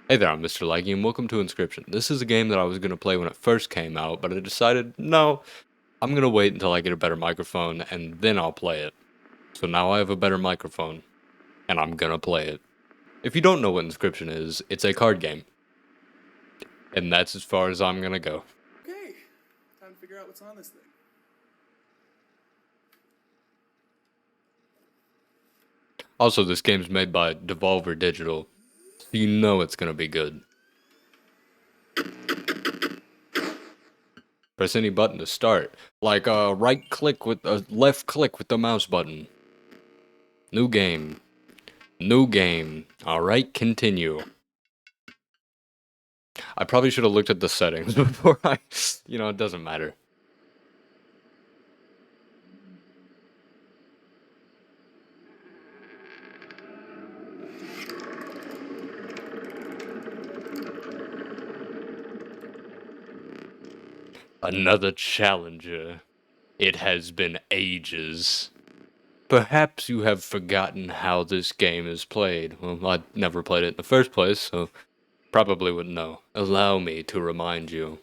Hey there, I'm Mr. Leggy, and welcome to Inscription. This is a game that I was going to play when it first came out, but I decided, no, I'm going to wait until I get a better microphone, and then I'll play it. So now I have a better microphone, and I'm going to play it. If you don't know what Inscription is, it's a card game. And that's as far as I'm going to go. Okay, time to figure out what's on this thing. Also, this game's made by Devolver Digital, so you know it's going to be good. Press any button to start, like right click with left click with the mouse button. New game. New game. Alright, continue. I probably should have looked at the settings before it doesn't matter. Another challenger. It has been ages. Perhaps you have forgotten how this game is played. Well, I never played it in the first place, so probably wouldn't know. Allow me to remind you.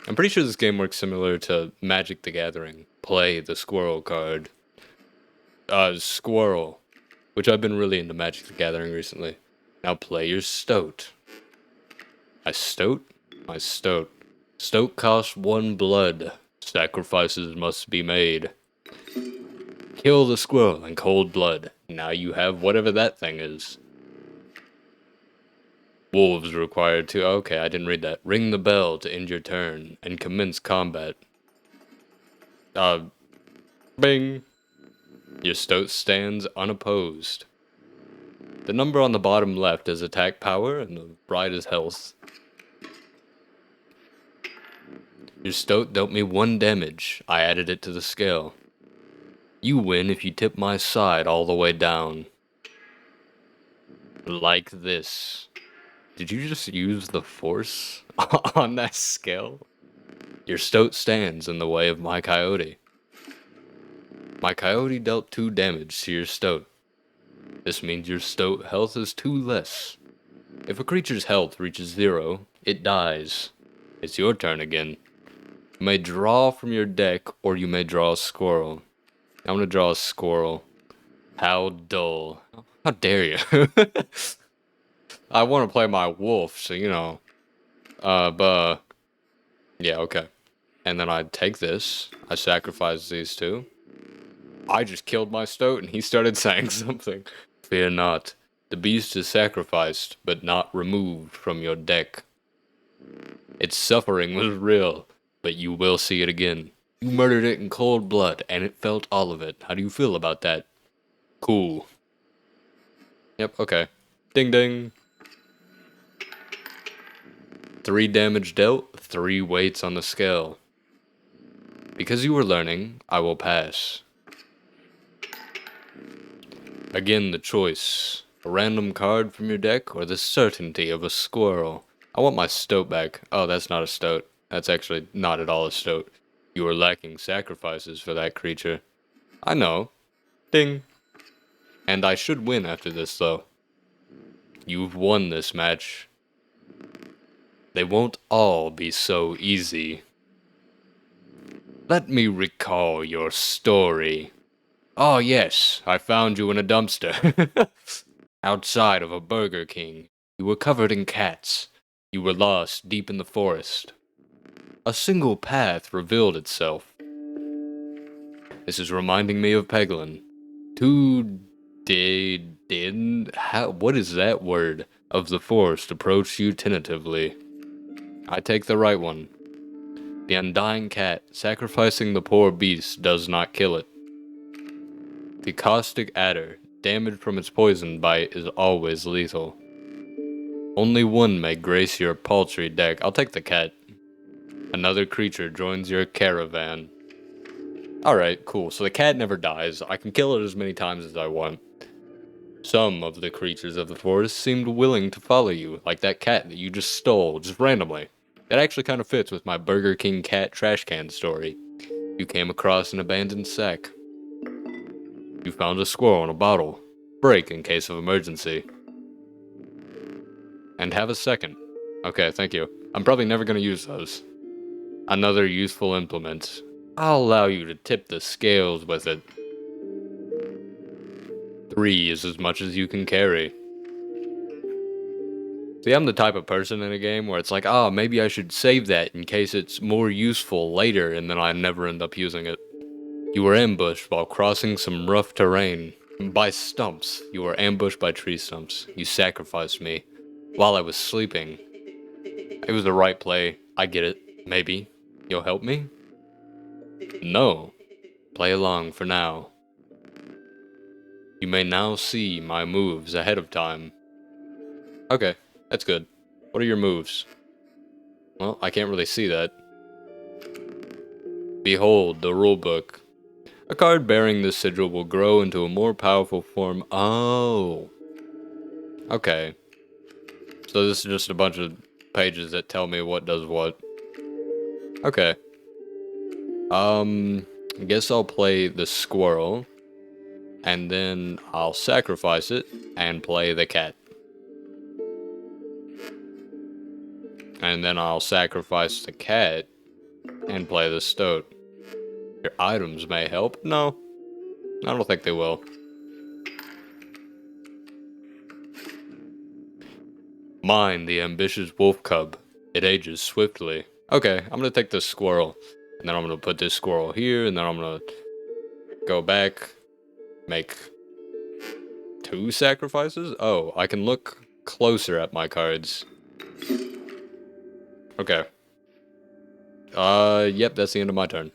I'm pretty sure this game works similar to Magic the Gathering. Play the squirrel card. Squirrel. Which I've been really into Magic the Gathering recently. Now play your stoat. My stoat? My stoat. Stoat costs 1 blood. Sacrifices must be made. Kill the squirrel in cold blood. Now you have whatever that thing is. Wolves required to. Okay, I didn't read that. Ring the bell to end your turn and commence combat. Bing. Your stoat stands unopposed. The number on the bottom left is attack power and the right is health. Your stoat dealt me 1 damage. I added it to the scale. You win if you tip my side all the way down. Like this. Did you just use the force on that scale? Your stoat stands in the way of my coyote. My coyote dealt 2 damage to your stoat. This means your stoat health is 2 less. If a creature's health reaches 0, it dies. It's your turn again. You may draw from your deck, or you may draw a squirrel. I'm gonna draw a squirrel. How dull. How dare you? I want to play my wolf, so but yeah, okay. And then I take this, I sacrifice these 2. I just killed my stoat and he started saying something. Fear not. The beast is sacrificed, but not removed from your deck. Its suffering was real, but you will see it again. You murdered it in cold blood, and it felt all of it. How do you feel about that? Cool. Yep, okay. Ding ding. 3 damage dealt, 3 weights on the scale. Because you were learning, I will pass. Again, the choice. A random card from your deck, or the certainty of a squirrel. I want my stoat back. Oh, that's not a stoat. That's actually not at all a stoat. You are lacking sacrifices for that creature. I know. Ding. And I should win after this, though. You've won this match. They won't all be so easy. Let me recall your story. Oh yes, I found you in a dumpster. Outside of a Burger King. You were covered in cats. You were lost deep in the forest. A single path revealed itself. This is reminding me of Peglin. Two what is that word? Of the forest approached you tentatively. I take the right one. The undying cat, sacrificing the poor beast does not kill it. The caustic adder, damage from its poison bite is always lethal. Only one may grace your paltry deck. I'll take the cat. Another creature joins your caravan. Alright, cool. So the cat never dies. I can kill it as many times as I want. Some of the creatures of the forest seemed willing to follow you, like that cat that you just stole, just randomly. That actually kind of fits with my Burger King cat trash can story. You came across an abandoned sack. You found a squirrel in a bottle. Break in case of emergency. And have a second. Okay, thank you. I'm probably never gonna use those. Another useful implement. I'll allow you to tip the scales with it. 3 is as much as you can carry. See, I'm the type of person in a game where it's like, oh, maybe I should save that in case it's more useful later, and then I never end up using it. You were ambushed while crossing some rough terrain. By stumps. You were ambushed by tree stumps. You sacrificed me while I was sleeping. It was the right play. I get it. Maybe. You'll help me? No. Play along for now. You may now see my moves ahead of time. Okay, that's good. What are your moves? Well, I can't really see that. Behold the rulebook. A card bearing this sigil will grow into a more powerful form. Oh. Okay. So this is just a bunch of pages that tell me what does what. Okay. I guess I'll play the squirrel. And then I'll sacrifice it and play the cat. And then I'll sacrifice the cat and play the stoat. Your items may help? No. I don't think they will. Mine, the ambitious wolf cub. It ages swiftly. Okay, I'm gonna take this squirrel. And then I'm gonna put this squirrel here, and then I'm gonna go back, make 2 sacrifices? Oh, I can look closer at my cards. Okay. Yep, that's the end of my turn.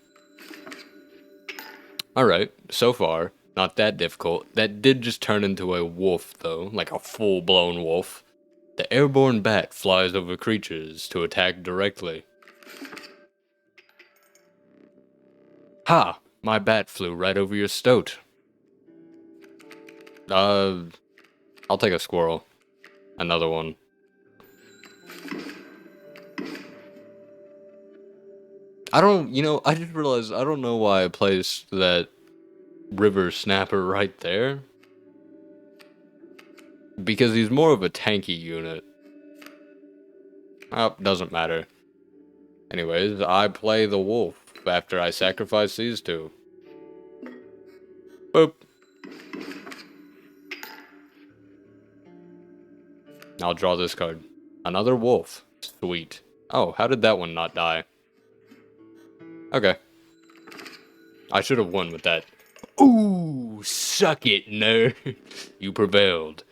Alright, so far, not that difficult. That did just turn into a wolf, though, like a full-blown wolf. The airborne bat flies over creatures to attack directly. Ha! My bat flew right over your stoat. I'll take a squirrel. Another one. I just realized I don't know why I placed that river snapper right there. Because he's more of a tanky unit. Oh, doesn't matter. Anyways, I play the wolf after I sacrifice these 2. Boop. I'll draw this card. Another wolf. Sweet. Oh, how did that one not die? Okay. I should have won with that. Ooh, suck it, nerd. You prevailed.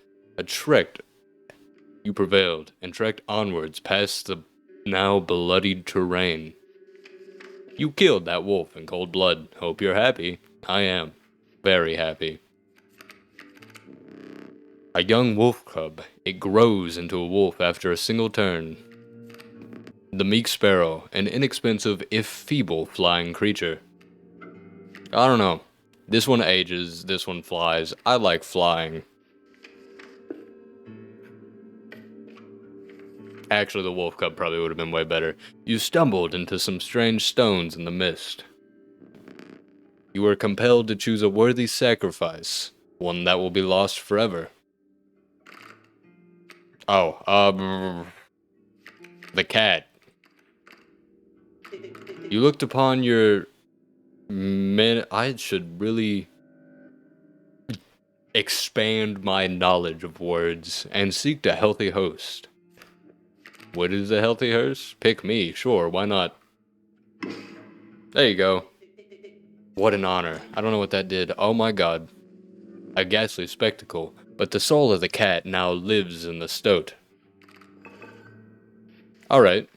You prevailed and trekked onwards past the now bloodied terrain. You killed that wolf in cold blood. Hope you're happy. I am. Very happy. A young wolf cub. It grows into a wolf after a single turn. The meek sparrow. An inexpensive, if feeble, flying creature. I don't know. This one ages, this one flies. I like flying. Actually, the wolf cub probably would have been way better. You stumbled into some strange stones in the mist. You were compelled to choose a worthy sacrifice, one that will be lost forever. Oh, the cat. You looked upon your I should really expand my knowledge of words and seek a healthy host. What is a healthy host? Pick me, sure, why not? There you go. What an honor. I don't know what that did. Oh my god. A ghastly spectacle. But the soul of the cat now lives in the stoat. Alright.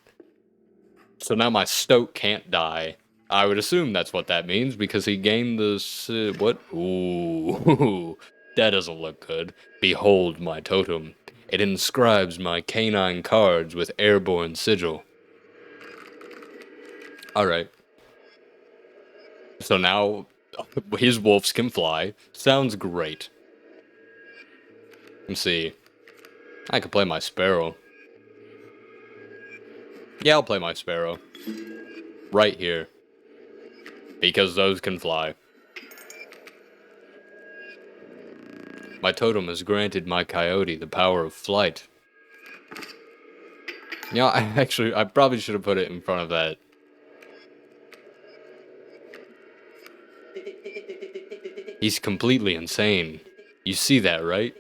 So now my stoat can't die. I would assume that's what that means, because he gained this, what? Ooh, that doesn't look good. Behold my totem. It inscribes my canine cards with airborne sigil. Alright. So now, his wolves can fly. Sounds great. Let's see. I could play my sparrow. Yeah, I'll play my sparrow. Right here. Because those can fly. My totem has granted my coyote the power of flight. Yeah, I probably should have put it in front of that. He's completely insane. You see that, right?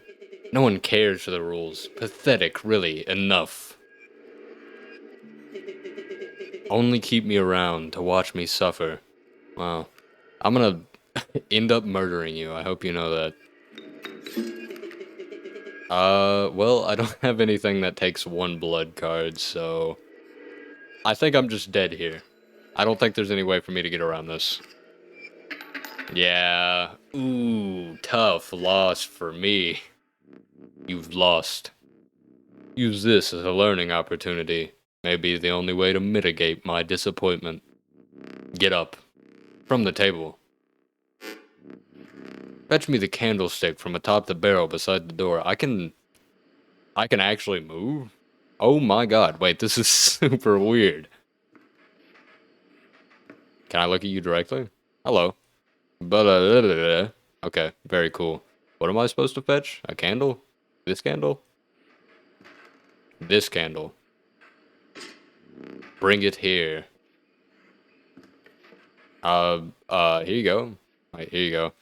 No one cares for the rules. Pathetic, really. Enough. Only keep me around to watch me suffer. Wow. I'm gonna end up murdering you. I hope you know that. Well, I don't have anything that takes one blood card, so I think I'm just dead here. I don't think there's any way for me to get around this. Yeah. Ooh, tough loss for me. You've lost. Use this as a learning opportunity. Maybe the only way to mitigate my disappointment. Get up. From the table. Fetch me the candlestick from atop the barrel beside the door. I can actually move? Oh my god, wait, this is super weird. Can I look at you directly? Hello. Okay, very cool. What am I supposed to fetch? A candle? This candle? This candle. Bring it here. Here you go. Wait, here you go.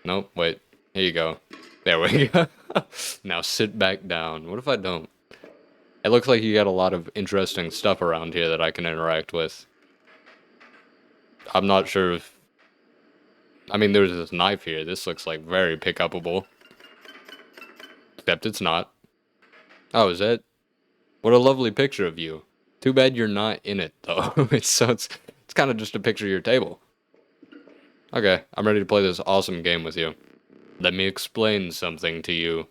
Nope, wait. Here you go. There we go. Now sit back down. What if I don't? It looks like you got a lot of interesting stuff around here that I can interact with. I'm not sure if... I mean, there's this knife here. This looks like very pick-upable. Except it's not. Oh, is that... What a lovely picture of you. Too bad you're not in it, though. It's kind of just a picture of your table. Okay, I'm ready to play this awesome game with you. Let me explain something to you.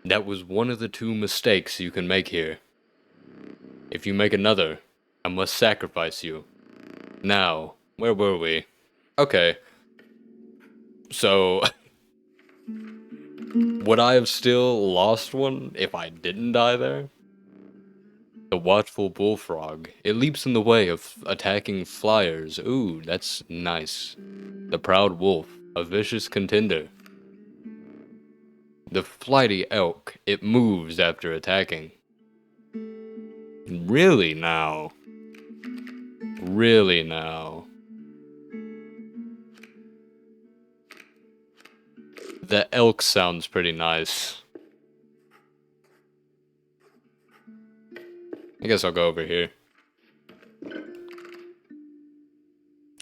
That was one of the two mistakes you can make here. If you make another, I must sacrifice you. Now, where were we? Okay. So, would I have still lost one if I didn't die there? The watchful bullfrog. It leaps in the way of attacking flyers. Ooh, that's nice. The proud wolf. A vicious contender. The flighty elk. It moves after attacking. Really now? Really now? The elk sounds pretty nice. I guess I'll go over here.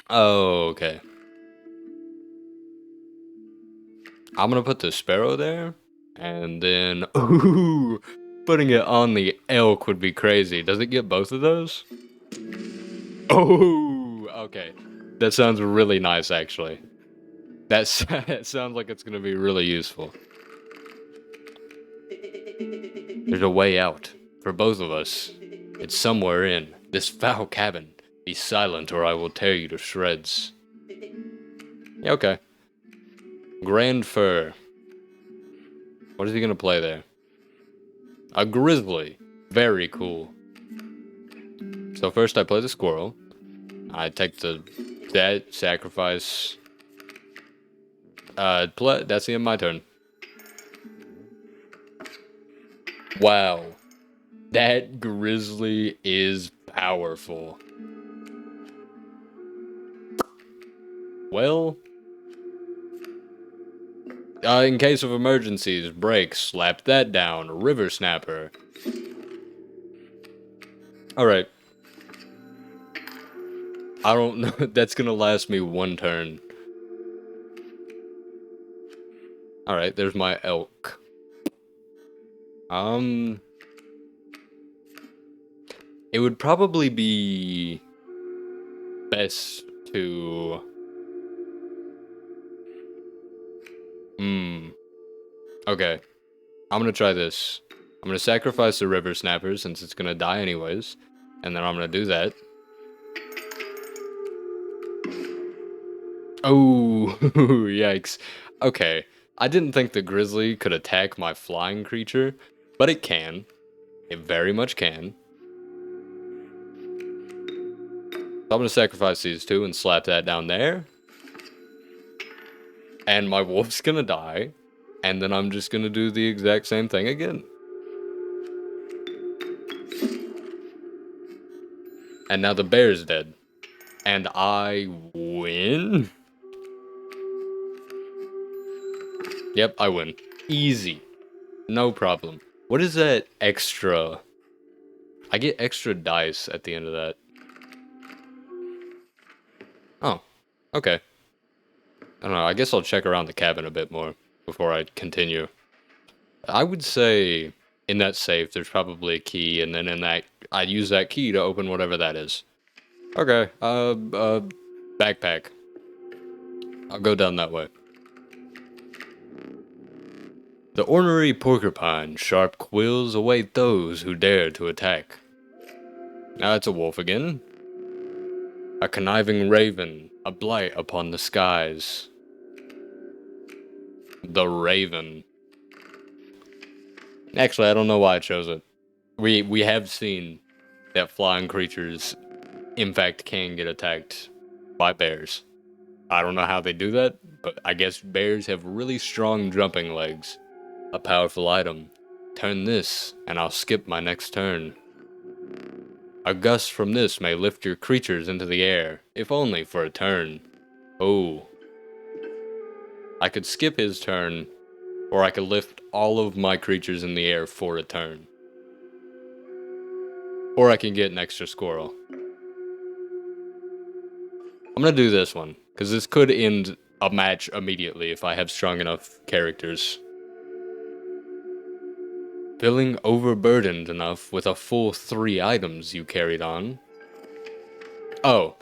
Oh, okay. I'm gonna put the sparrow there, and then, ooh, putting it on the elk would be crazy. Does it get both of those? Oh, okay. That sounds really nice, actually. That sounds like it's gonna be really useful. There's a way out for both of us. It's somewhere in this foul cabin. Be silent, or I will tear you to shreds. Yeah, okay. Grand Fur. What is he gonna play there? A grizzly. Very cool. So first I play the squirrel. I take that sacrifice. That's the end of my turn. Wow. That grizzly is powerful. Well, in case of emergencies, break, slap that down, river snapper. Alright. I don't know, that's gonna last me one turn. Alright, there's my elk. It would probably be best to... Okay. I'm gonna try this. I'm gonna sacrifice the river snapper since it's gonna die anyways. And then I'm gonna do that. Oh, yikes. Okay. I didn't think the grizzly could attack my flying creature, but it can. It very much can. So I'm gonna sacrifice these two and slap that down there. And my wolf's gonna die. And then I'm just gonna do the exact same thing again. And now the bear's dead. And I win? Yep, I win. Easy. No problem. What is that extra? I get extra dice at the end of that. Oh, okay. I don't know, I guess I'll check around the cabin a bit more before I continue. I would say in that safe there's probably a key, and then in that, I'd use that key to open whatever that is. Okay, backpack. I'll go down that way. The ornery porcupine's sharp quills await those who dare to attack. Now it's a wolf again. A conniving raven, a blight upon the skies. The raven. Actually, I don't know why I chose it. We have seen that flying creatures, in fact, can get attacked by bears. I don't know how they do that, but I guess bears have really strong jumping legs. A powerful item. Turn this, and I'll skip my next turn. A gust from this may lift your creatures into the air, if only for a turn. Oh. I could skip his turn, or I could lift all of my creatures in the air for a turn. Or I can get an extra squirrel. I'm gonna do this one, because this could end a match immediately if I have strong enough characters. Feeling overburdened enough with a full 3 items you carried on. Oh.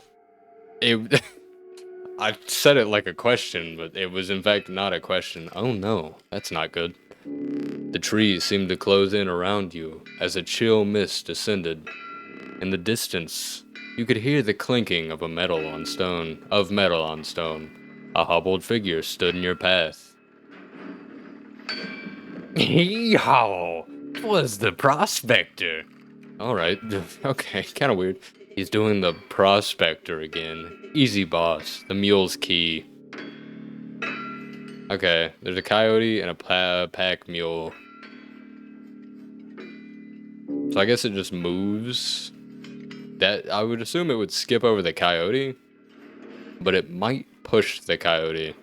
It... I said it like a question, but it was in fact not a question. Oh no, that's not good. The trees seemed to close in around you as a chill mist descended. In the distance, you could hear the clinking of metal on stone. A hobbled figure stood in your path. Hee-haw! 'Twas the prospector. Alright, okay, kinda weird. He's doing the prospector again. Easy boss, the mule's key. Okay, there's a coyote and a pack mule. So I guess it just moves. That, I would assume it would skip over the coyote, but it might push the coyote.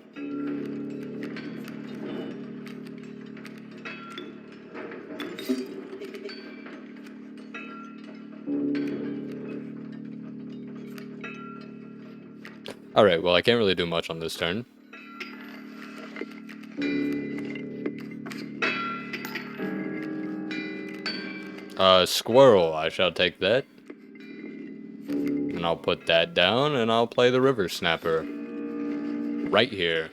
Alright, well I can't really do much on this turn. Squirrel, I shall take that. And I'll put that down, and I'll play the river snapper. Right here.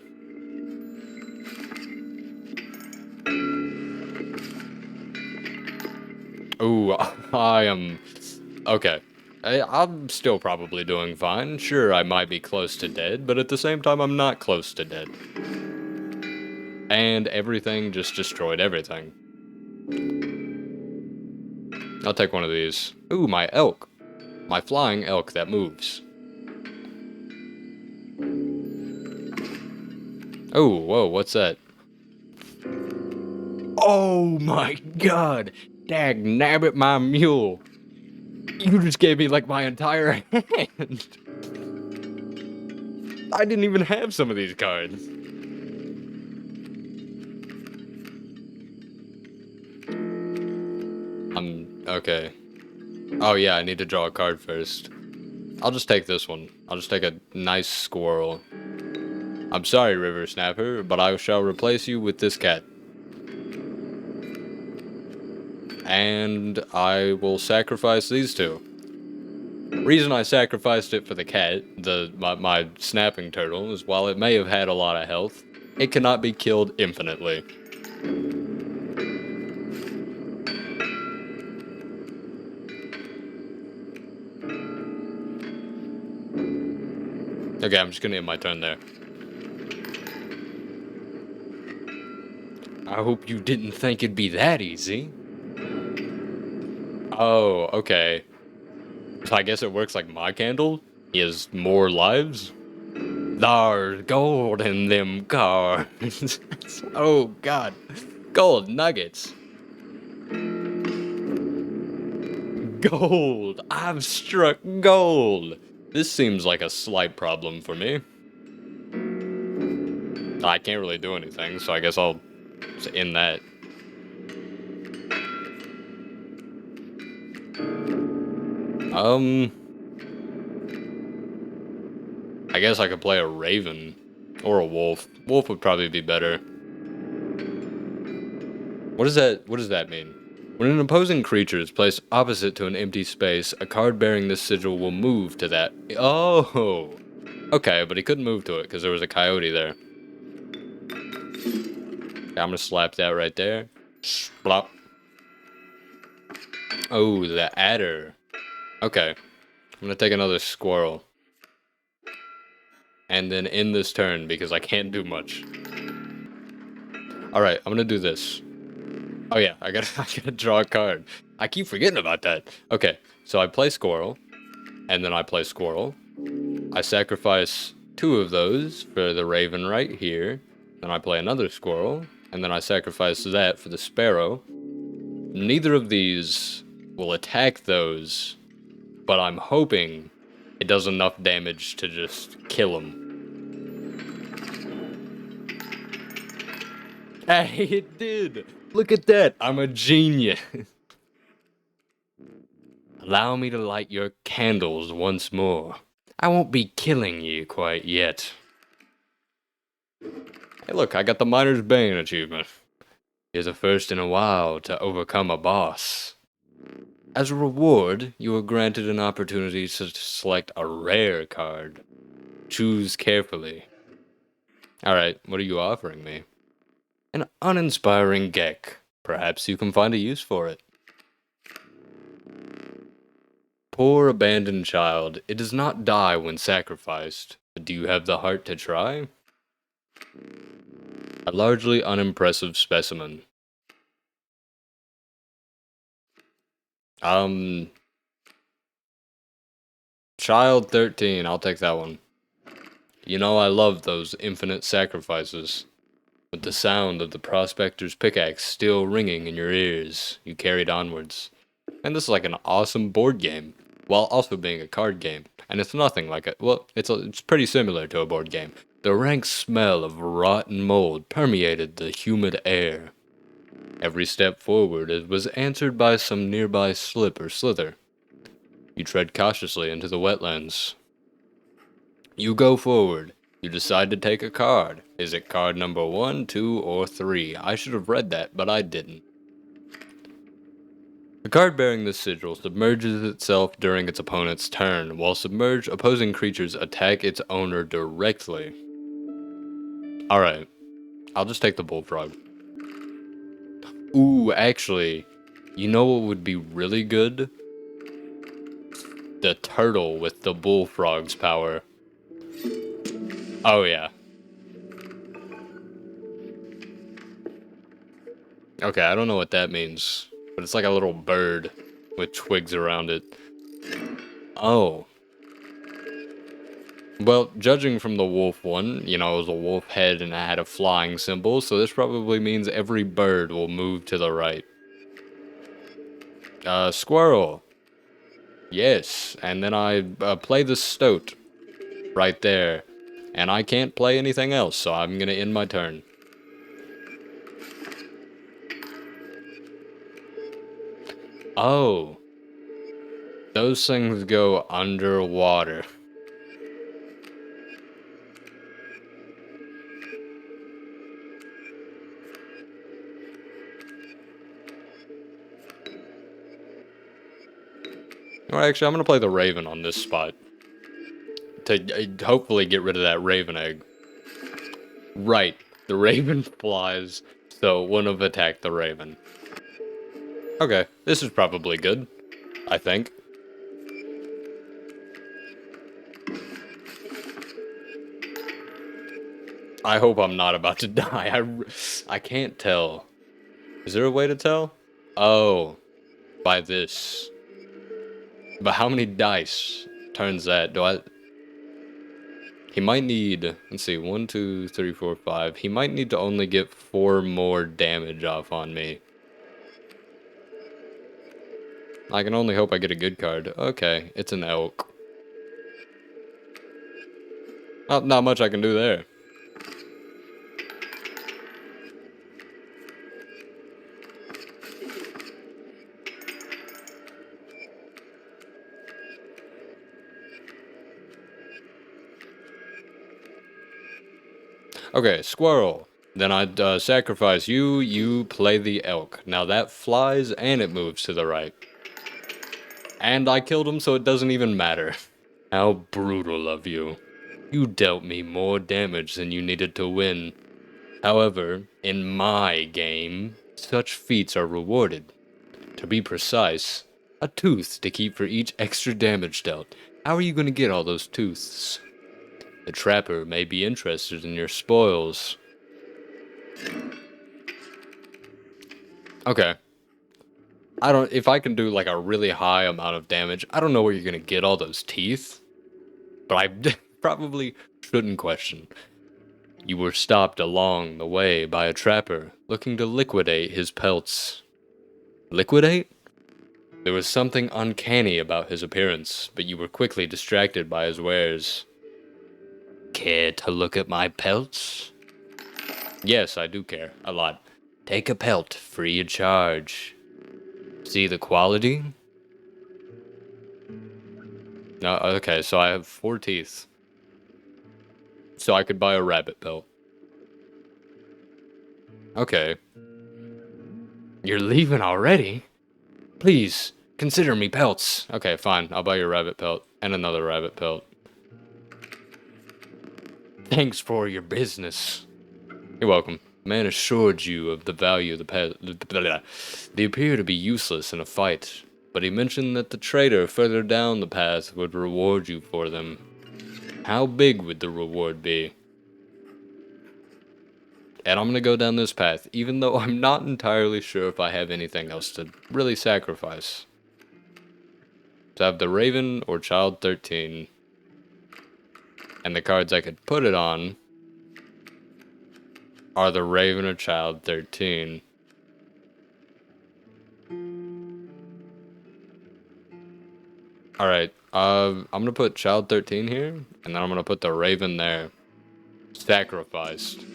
Ooh, I am... Okay. I'm still probably doing fine. Sure, I might be close to dead, but at the same time, I'm not close to dead. And everything just destroyed everything. I'll take one of these. Ooh, my elk. My flying elk that moves. Oh, whoa, what's that? Oh my god! Dag nabbit, my mule! You just gave me like my entire hand! I didn't even have some of these cards. Okay. Oh yeah, I need to draw a card first. I'll just take this one. I'll just take a nice squirrel. I'm sorry, River Snapper, but I shall replace you with this cat. And I will sacrifice these two. Reason I sacrificed it for the cat, my snapping turtle, is while it may have had a lot of health, it cannot be killed infinitely. Okay, I'm just gonna end my turn there. I hope you didn't think it'd be that easy. Oh, okay. So I guess it works like my candle? He has more lives? There's gold in them cards. Oh, God. Gold nuggets. Gold! I've struck gold! This seems like a slight problem for me. I can't really do anything, so I guess I'll just end that. I guess I could play a raven. Or a wolf. Wolf would probably be better. What does that mean? When an opposing creature is placed opposite to an empty space, a card bearing this sigil will move to that. Oh! Okay, but he couldn't move to it because there was a coyote there. Okay, I'm gonna slap that right there. Splop. Oh, the adder. Okay. I'm gonna take another squirrel. And then end this turn because I can't do much. Alright, I'm gonna do this. Oh yeah, I gotta draw a card. I keep forgetting about that. Okay, so I play squirrel. And then I play squirrel. I sacrifice 2 of those for the raven right here. Then I play another squirrel. And then I sacrifice that for the sparrow. Neither of these will attack those. But I'm hoping it does enough damage to just kill them. Hey, it did! Look at that! I'm a genius! Allow me to light your candles once more. I won't be killing you quite yet. Hey look, I got the Miner's Bane achievement. You're the first in a while to overcome a boss. As a reward, you are granted an opportunity to select a rare card. Choose carefully. Alright, what are you offering me? An uninspiring Gek. Perhaps you can find a use for it. Poor abandoned child, it does not die when sacrificed, but do you have the heart to try? A largely unimpressive specimen. Child 13, I'll take that one. You know I love those infinite sacrifices. With the sound of the prospector's pickaxe still ringing in your ears, you carried onwards. And this is like an awesome board game, while also being a card game. And it's nothing like it. Well, it's pretty similar to a board game. The rank smell of rotten mold permeated the humid air. Every step forward it was answered by some nearby slip or slither. You tread cautiously into the wetlands. You go forward. You decide to take a card. Is it card number 1, 2, or 3? I should have read that, but I didn't. The card bearing this sigil submerges itself during its opponent's turn, while submerged opposing creatures attack its owner directly. Alright, I'll just take the bullfrog. Ooh, actually, you know what would be really good? The turtle with the bullfrog's power. Oh yeah. Okay, I don't know what that means, but it's like a little bird with twigs around it. Oh. Well, judging from the wolf one, you know, it was a wolf head and it had a flying symbol, so this probably means every bird will move to the right. Squirrel. Yes, and then I play the stoat right there. And I can't play anything else, so I'm gonna end my turn. Oh. Those things go underwater. Well, actually, I'm gonna play the raven on this spot. To hopefully get rid of that raven egg. Right. The raven flies, so it wouldn't have attacked the raven. Okay, this is probably good. I think. I hope I'm not about to die. I can't tell. Is there a way to tell? Oh. By this. But how many dice turns that? He might need, let's see, 1, 2, 3, 4, 5. He might need to only get 4 more damage off on me. I can only hope I get a good card. Okay, it's an elk. Not much I can do there. Okay, squirrel. Then I'd sacrifice you, you play the elk. Now that flies and it moves to the right. And I killed him, so it doesn't even matter. How brutal of you. You dealt me more damage than you needed to win. However, in my game, such feats are rewarded. To be precise, a tooth to keep for each extra damage dealt. How are you going to get all those tooths? The trapper may be interested in your spoils. Okay. If I can do like a really high amount of damage, I don't know where you're going to get all those teeth. But I probably shouldn't question. You were stopped along the way by a trapper looking to liquidate his pelts. Liquidate? There was something uncanny about his appearance, but you were quickly distracted by his wares. Care to look at my pelts? Yes, I do care. A lot. Take a pelt, free of charge. See the quality? No, okay, so I have 4 teeth. So I could buy a rabbit pelt. Okay. You're leaving already? Please, consider me pelts. Okay, fine. I'll buy you a rabbit pelt. And another rabbit pelt. Thanks for your business. You're welcome. Man assured you of the value of the pet. They appear to be useless in a fight, but he mentioned that the trader further down the path would reward you for them. How big would the reward be? And I'm gonna go down this path, even though I'm not entirely sure if I have anything else to really sacrifice. So I have the Raven or Child 13. And the cards I could put it on are the Raven or Child 13. Alright, I'm gonna put Child 13 here, and then I'm gonna put the Raven there. Sacrificed.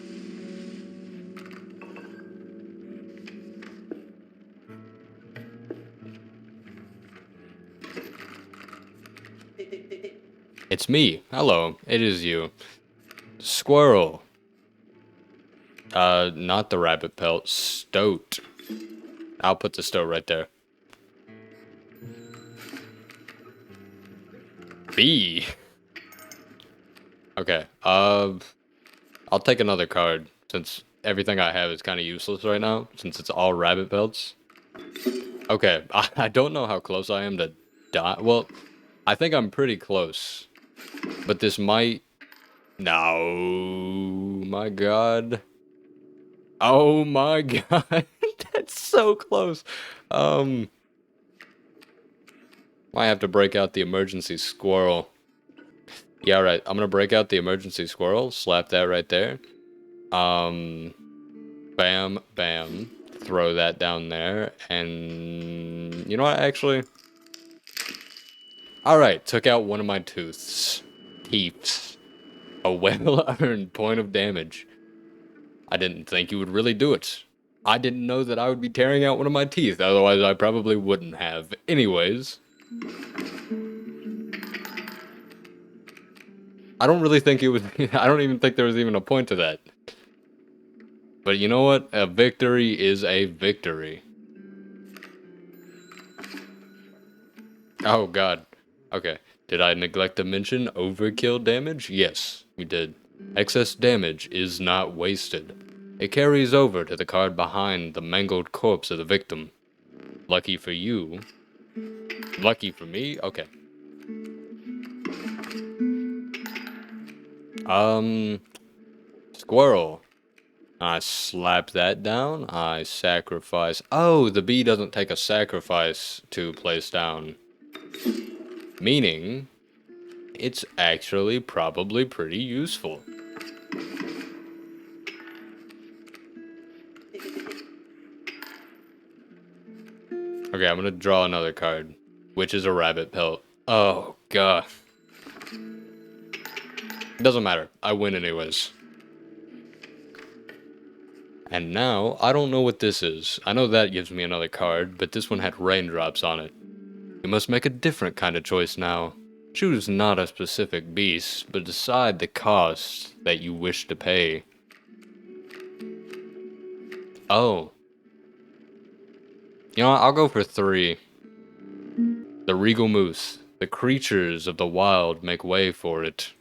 It's me. Hello, it is you. Squirrel. Not the rabbit pelt. Stoat. I'll put the stoat right there. B. Okay, I'll take another card, since everything I have is kind of useless right now, since it's all rabbit pelts. Okay, I don't know how close I am to die. Well, I think I'm pretty close. But this might... No, my god. Oh my god. That's so close. Might have to break out the emergency squirrel. Yeah, alright. I'm gonna break out the emergency squirrel. Slap that right there. Bam, bam. Throw that down there. And... You know what, actually? Alright, took out one of my tooths. Teeths. A well-earned point of damage. I didn't think you would really do it. I didn't know that I would be tearing out one of my teeth, otherwise I probably wouldn't have. Anyways. I don't really think it was... I don't even think there was even a point to that. But you know what? A victory is a victory. Oh god. Okay. Did I neglect to mention overkill damage? Yes, you did. Excess damage is not wasted. It carries over to the card behind the mangled corpse of the victim. Lucky for you. Lucky for me? Okay. Squirrel. I slap that down. I sacrifice. Oh, the bee doesn't take a sacrifice to place down. Meaning, it's actually probably pretty useful. Okay, I'm gonna draw another card, which is a rabbit pelt. Oh, God. Doesn't matter. I win anyways. And now, I don't know what this is. I know that gives me another card, but this one had raindrops on it. You must make a different kind of choice now. Choose not a specific beast, but decide the cost that you wish to pay. Oh. You know what? I'll go for 3. The regal moose. The creatures of the wild make way for it.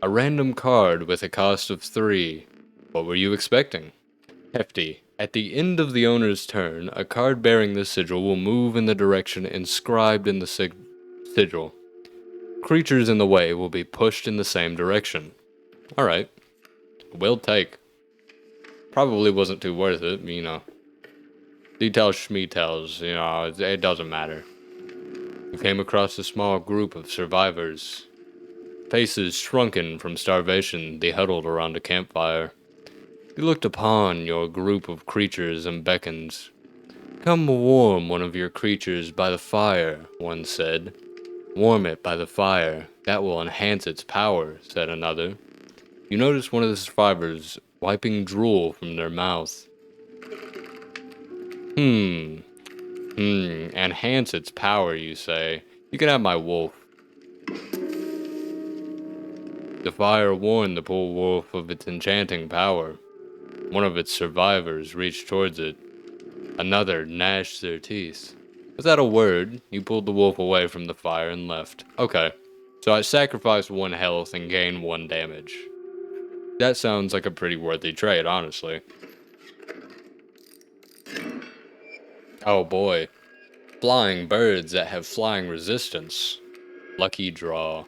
A random card with a cost of 3. What were you expecting? Hefty. At the end of the owner's turn, a card bearing this sigil will move in the direction inscribed in the sigil. Creatures in the way will be pushed in the same direction. Alright. Will take. Probably wasn't too worth it, you know. Details schmeetails, you know, it doesn't matter. You came across a small group of survivors. Faces shrunken from starvation, they huddled around a campfire. You looked upon your group of creatures and beckoned. Come warm one of your creatures by the fire, one said. Warm it by the fire, that will enhance its power, said another. You noticed one of the survivors wiping drool from their mouth. Enhance its power, you say. You can have my wolf. The fire warned the poor wolf of its enchanting power. One of its survivors reached towards it. Another gnashed their teeth. Without a word, you pulled the wolf away from the fire and left. Okay, so I sacrificed 1 health and gained 1 damage. That sounds like a pretty worthy trade, honestly. Oh boy. Flying birds that have flying resistance. Lucky draw.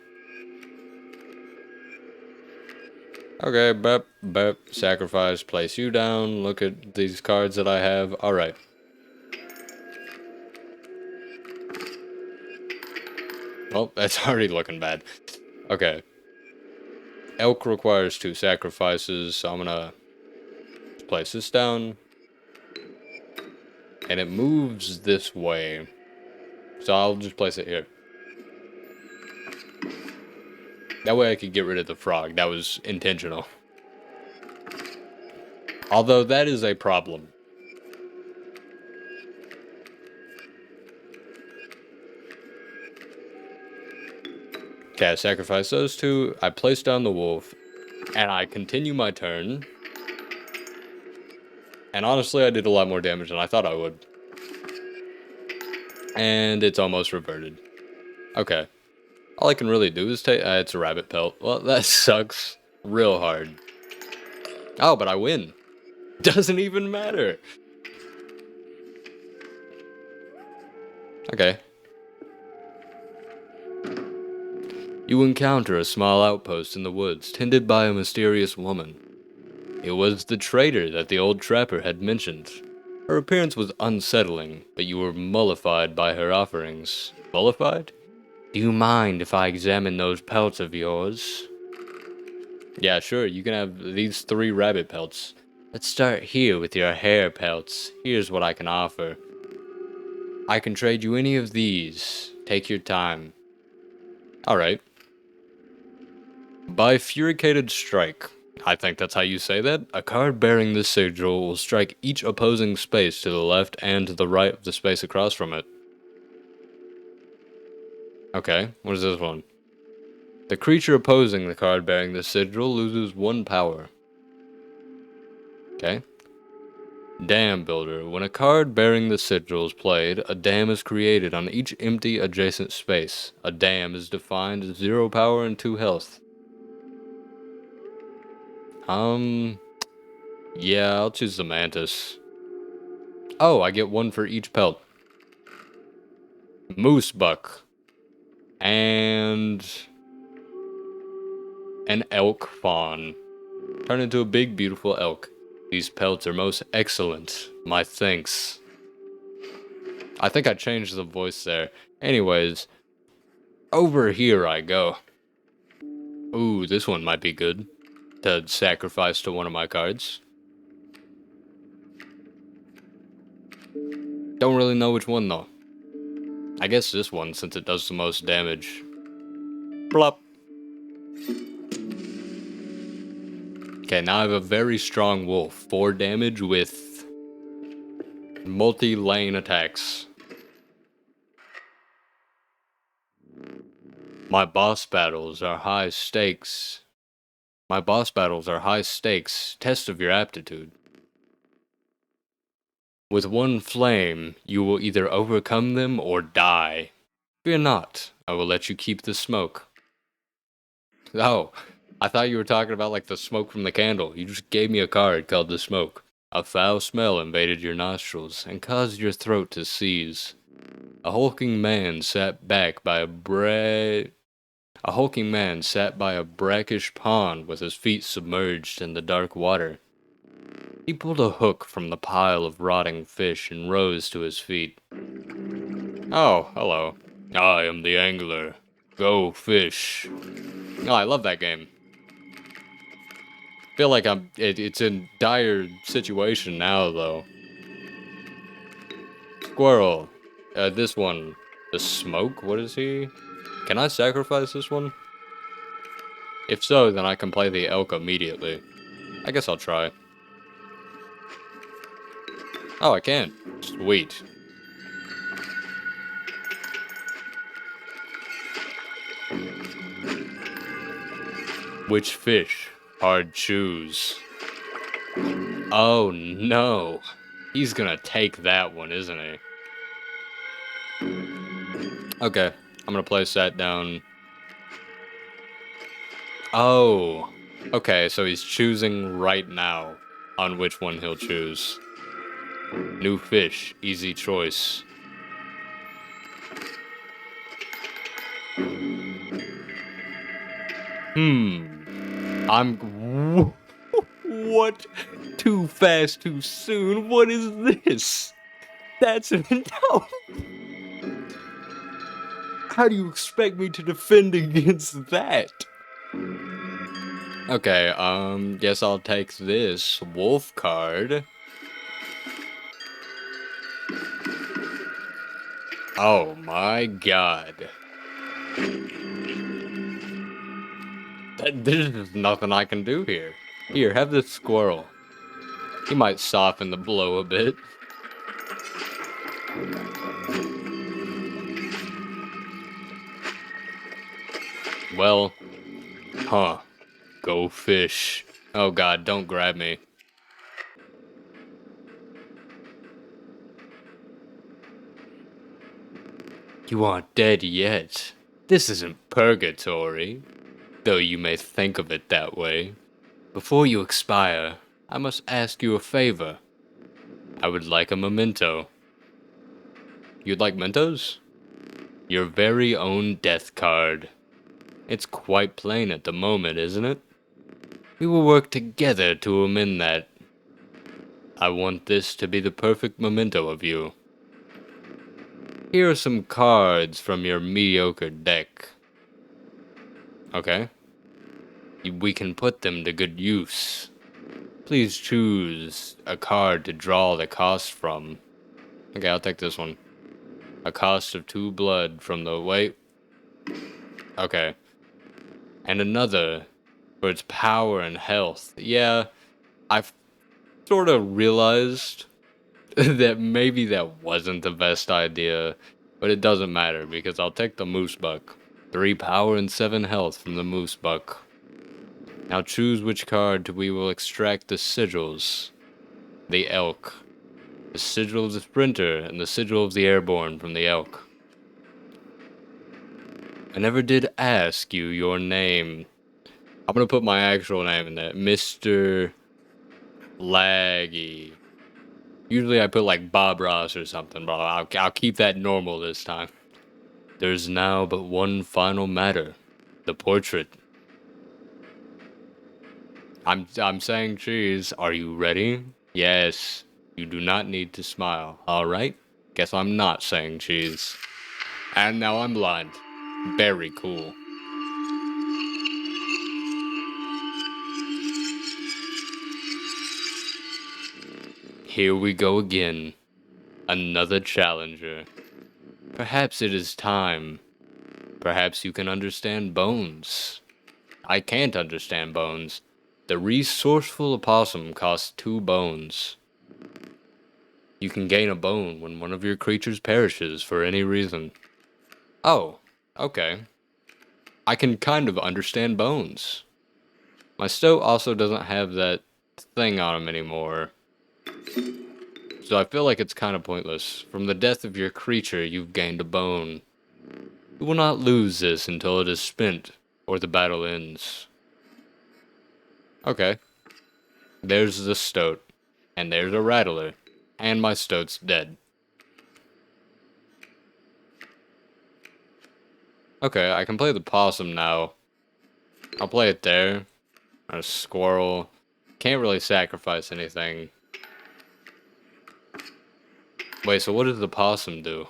Okay, bep, sacrifice, place you down. Look at these cards that I have. Alright. Well, that's already looking bad. Okay. Elk requires 2 sacrifices, so I'm gonna place this down. And it moves this way. So I'll just place it here. That way I could get rid of the frog. That was intentional. Although that is a problem. Okay, I sacrifice those 2. I place down the wolf. And I continue my turn. And honestly, I did a lot more damage than I thought I would. And it's almost reverted. Okay. All I can really do is take... it's a rabbit pelt. Well, that sucks real hard. Oh, but I win. Doesn't even matter. Okay. You encounter a small outpost in the woods, tended by a mysterious woman. It was the traitor that the old trapper had mentioned. Her appearance was unsettling, but you were mollified by her offerings. Mollified? Do you mind if I examine those pelts of yours? Yeah, sure, you can have these 3 rabbit pelts. Let's start here with your hair pelts. Here's what I can offer. I can trade you any of these. Take your time. Alright. Bifurcated Strike. I think that's how you say that. A card bearing this sigil will strike each opposing space to the left and to the right of the space across from it. Okay, what is this one? The creature opposing the card bearing this sigil loses 1 power. Okay. Dam Builder. When a card bearing the sigil is played, a dam is created on each empty adjacent space. A dam is defined as 0 power and 2 health. Yeah, I'll choose the Mantis. Oh, I get 1 for each pelt. Moose Buck. And an elk fawn. Turn into a big, beautiful elk. These pelts are most excellent. My thanks. I think I changed the voice there. Anyways, over here I go. Ooh, this one might be good to sacrifice to one of my cards. Don't really know which one though. I guess this one, since it does the most damage. Blop. Okay, now I have a very strong wolf. 4 damage with multi-lane attacks. My boss battles are high stakes. My boss battles are high stakes. Test of your aptitude. With one flame, you will either overcome them or die. Fear not, I will let you keep the smoke. Oh, I thought you were talking about like the smoke from the candle. You just gave me a card called the smoke. A foul smell invaded your nostrils and caused your throat to seize. A hulking man sat by a brackish pond with his feet submerged in the dark water. He pulled a hook from the pile of rotting fish and rose to his feet. Oh, hello. I am the angler. Go fish. Oh, I love that game. Feel like it's in dire situation now, though. Squirrel. This one. The smoke? What is he? Can I sacrifice this one? If so, then I can play the elk immediately. I guess I'll try. Oh, I can. Sweet. Which fish? Hard choose. Oh no. He's gonna take that one, isn't he? Okay. I'm gonna place that down. Oh. Okay, so he's choosing right now on which one he'll choose. New fish. Easy choice. What? Too fast, too soon? What is this? That's an no. How do you expect me to defend against that? Okay, guess I'll take this wolf card. Oh my god. There's nothing I can do here. Here, have this squirrel. He might soften the blow a bit. Well, huh. Go fish. Oh god, don't grab me. You aren't dead yet. This isn't purgatory, though you may think of it that way. Before you expire, I must ask you a favor. I would like a memento. You'd like Mentos? Your very own death card. It's quite plain at the moment, isn't it? We will work together to amend that. I want this to be the perfect memento of you. Here are some cards from your mediocre deck. Okay. We can put them to good use. Please choose a card to draw the cost from. Okay, I'll take this one. A cost of 2 blood from the... Wait. Okay. And another for its power and health. Yeah, I've sort of realized that maybe that wasn't the best idea, but it doesn't matter because I'll take the moose buck. 3 power and 7 health from the moose buck. Now choose which card we will extract the sigils. The elk. The sigil of the sprinter and the sigil of the airborne from the elk. I never did ask you your name. I'm gonna put my actual name in there. Mr. Laggy. Usually I put like Bob Ross or something, but I'll keep that normal this time. There's now but one final matter. The portrait. I'm saying cheese. Are you ready? Yes. You do not need to smile. Alright? Guess I'm not saying cheese. And now I'm blind. Very cool. Here we go again. Another challenger. Perhaps it is time. Perhaps you can understand bones. I can't understand bones. The resourceful opossum costs 2 bones. You can gain a bone when one of your creatures perishes for any reason. Oh, okay. I can kind of understand bones. My stoat also doesn't have that thing on him anymore. So I feel like it's kind of pointless. From the death of your creature, you've gained a bone. You will not lose this until it is spent, or the battle ends. Okay. There's the stoat. And there's a rattler. And my stoat's dead. Okay, I can play the possum now. I'll play it there. A squirrel. Can't really sacrifice anything. Wait, so what does the possum do?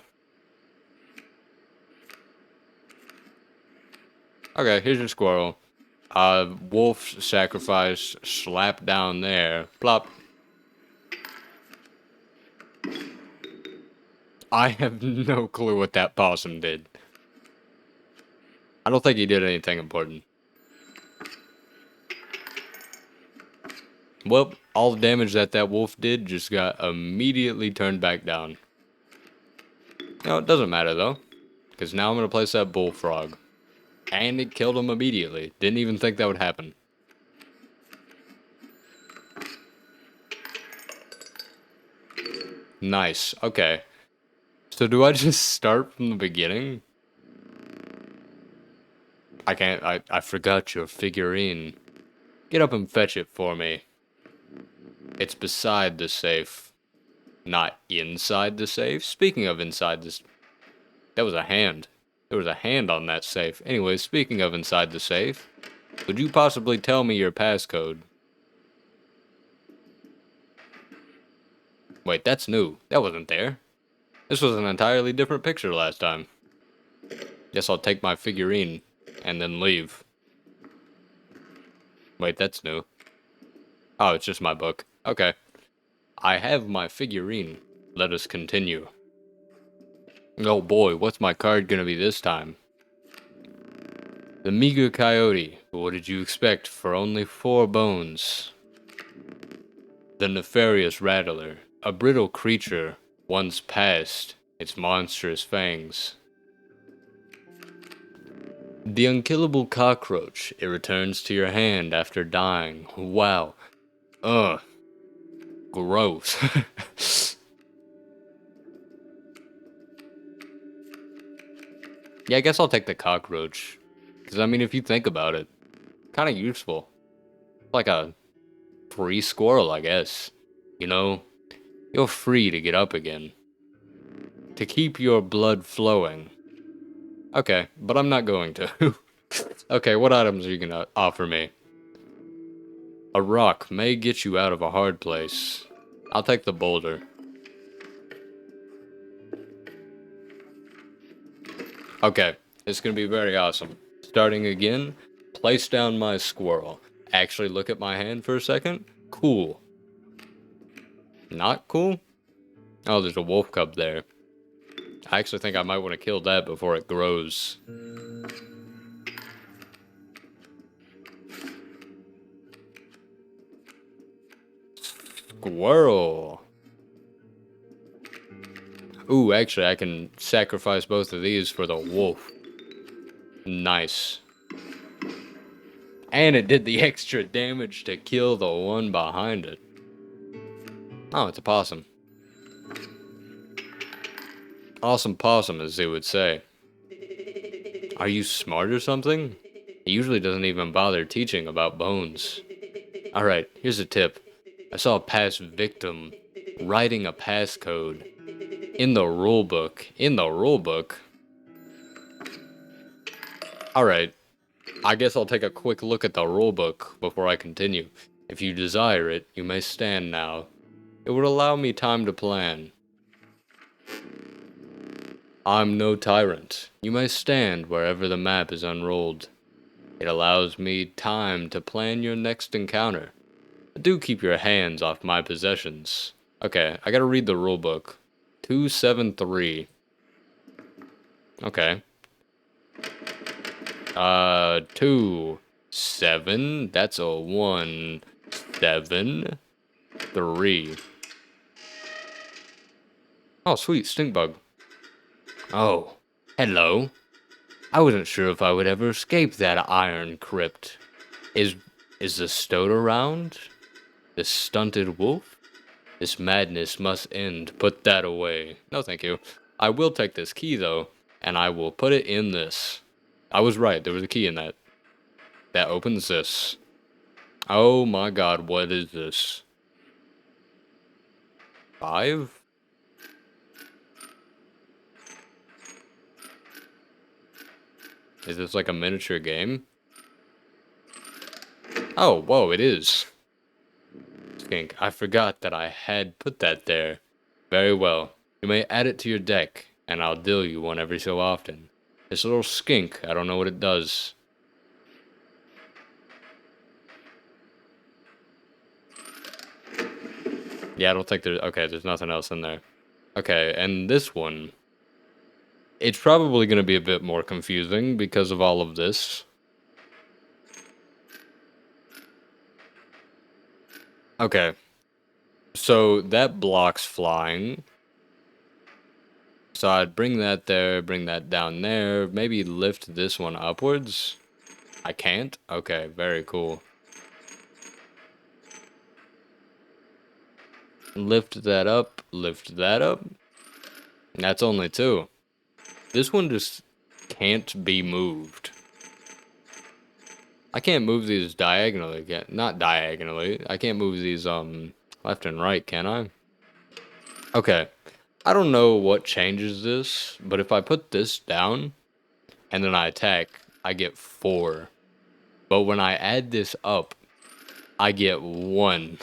Okay, here's your squirrel. Wolf sacrifice, slap down there. Plop. I have no clue what that possum did. I don't think he did anything important. Well, all the damage that wolf did just got immediately turned back down. No, it doesn't matter though, because now I'm going to place that bullfrog. And it killed him immediately. Didn't even think that would happen. Nice, okay. So do I just start from the beginning? I can't, I forgot your figurine. Get up and fetch it for me. It's beside the safe. Not inside the safe. Speaking of inside this, that was a hand. There was a hand on that safe. Anyway, speaking of inside the safe, would you possibly tell me your passcode? Wait, that's new. That wasn't there. This was an entirely different picture last time. Guess I'll take my figurine and then leave. Wait, that's new. Oh, it's just my book. Okay. I have my figurine. Let us continue. Oh boy, what's my card gonna be this time? The meager coyote. What did you expect for only 4 bones? The nefarious rattler. A brittle creature, once past its monstrous fangs. The unkillable cockroach. It returns to your hand after dying. Wow. Ugh. Gross. Yeah, I guess I'll take the cockroach. Because, I mean, if you think about it, kind of useful. Like a free squirrel, I guess. You know, you're free to get up again. To keep your blood flowing. Okay, but I'm not going to. Okay, what items are you gonna offer me? A rock may get you out of a hard place. I'll take the boulder. Okay, it's gonna be very awesome. Starting again, place down my squirrel. Actually look at my hand for a second. Cool. Not cool? Oh, there's a wolf cub there. I actually think I might want to kill that before it grows. Squirrel. Ooh, actually, I can sacrifice both of these for the wolf. Nice. And it did the extra damage to kill the one behind it. Oh, it's a possum. Awesome possum, as they would say. Are you smart or something? He usually doesn't even bother teaching about bones. Alright, here's a tip. I saw a past victim writing a passcode in the rulebook. In the rulebook? Alright, I guess I'll take a quick look at the rulebook before I continue. If you desire it, you may stand now. It would allow me time to plan. I'm no tyrant. You may stand wherever the map is unrolled. It allows me time to plan your next encounter. Do keep your hands off my possessions. Okay, I gotta read the rulebook. 273. Okay. 2, 7. That's a 1, 7, 3. Oh, sweet, stink bug. Oh, hello. I wasn't sure if I would ever escape that iron crypt. Is the stoat around? This stunted wolf? This madness must end. Put that away. No, thank you. I will take this key, though, and I will put it in this. I was right. There was a key in that. That opens this. Oh my god, what is this? 5? Is this like a miniature game? Oh, whoa, it is. Skink, I forgot that I had put that there. Very well. You may add it to your deck, and I'll deal you one every so often. This little skink, I don't know what it does. Yeah, I don't think there's... Okay, there's nothing else in there. Okay, and this one... It's probably going to be a bit more confusing because of all of this. Okay. So, that blocks flying. So I'd bring that there, bring that down there, maybe lift this one upwards. I can't? Okay, very cool. Lift that up, lift that up. That's only 2. This one just can't be moved. I can't move these diagonally, not diagonally. I can't move these left and right, can I? Okay. I don't know what changes this, but if I put this down and then I attack, I get 4. But when I add this up, I get 1.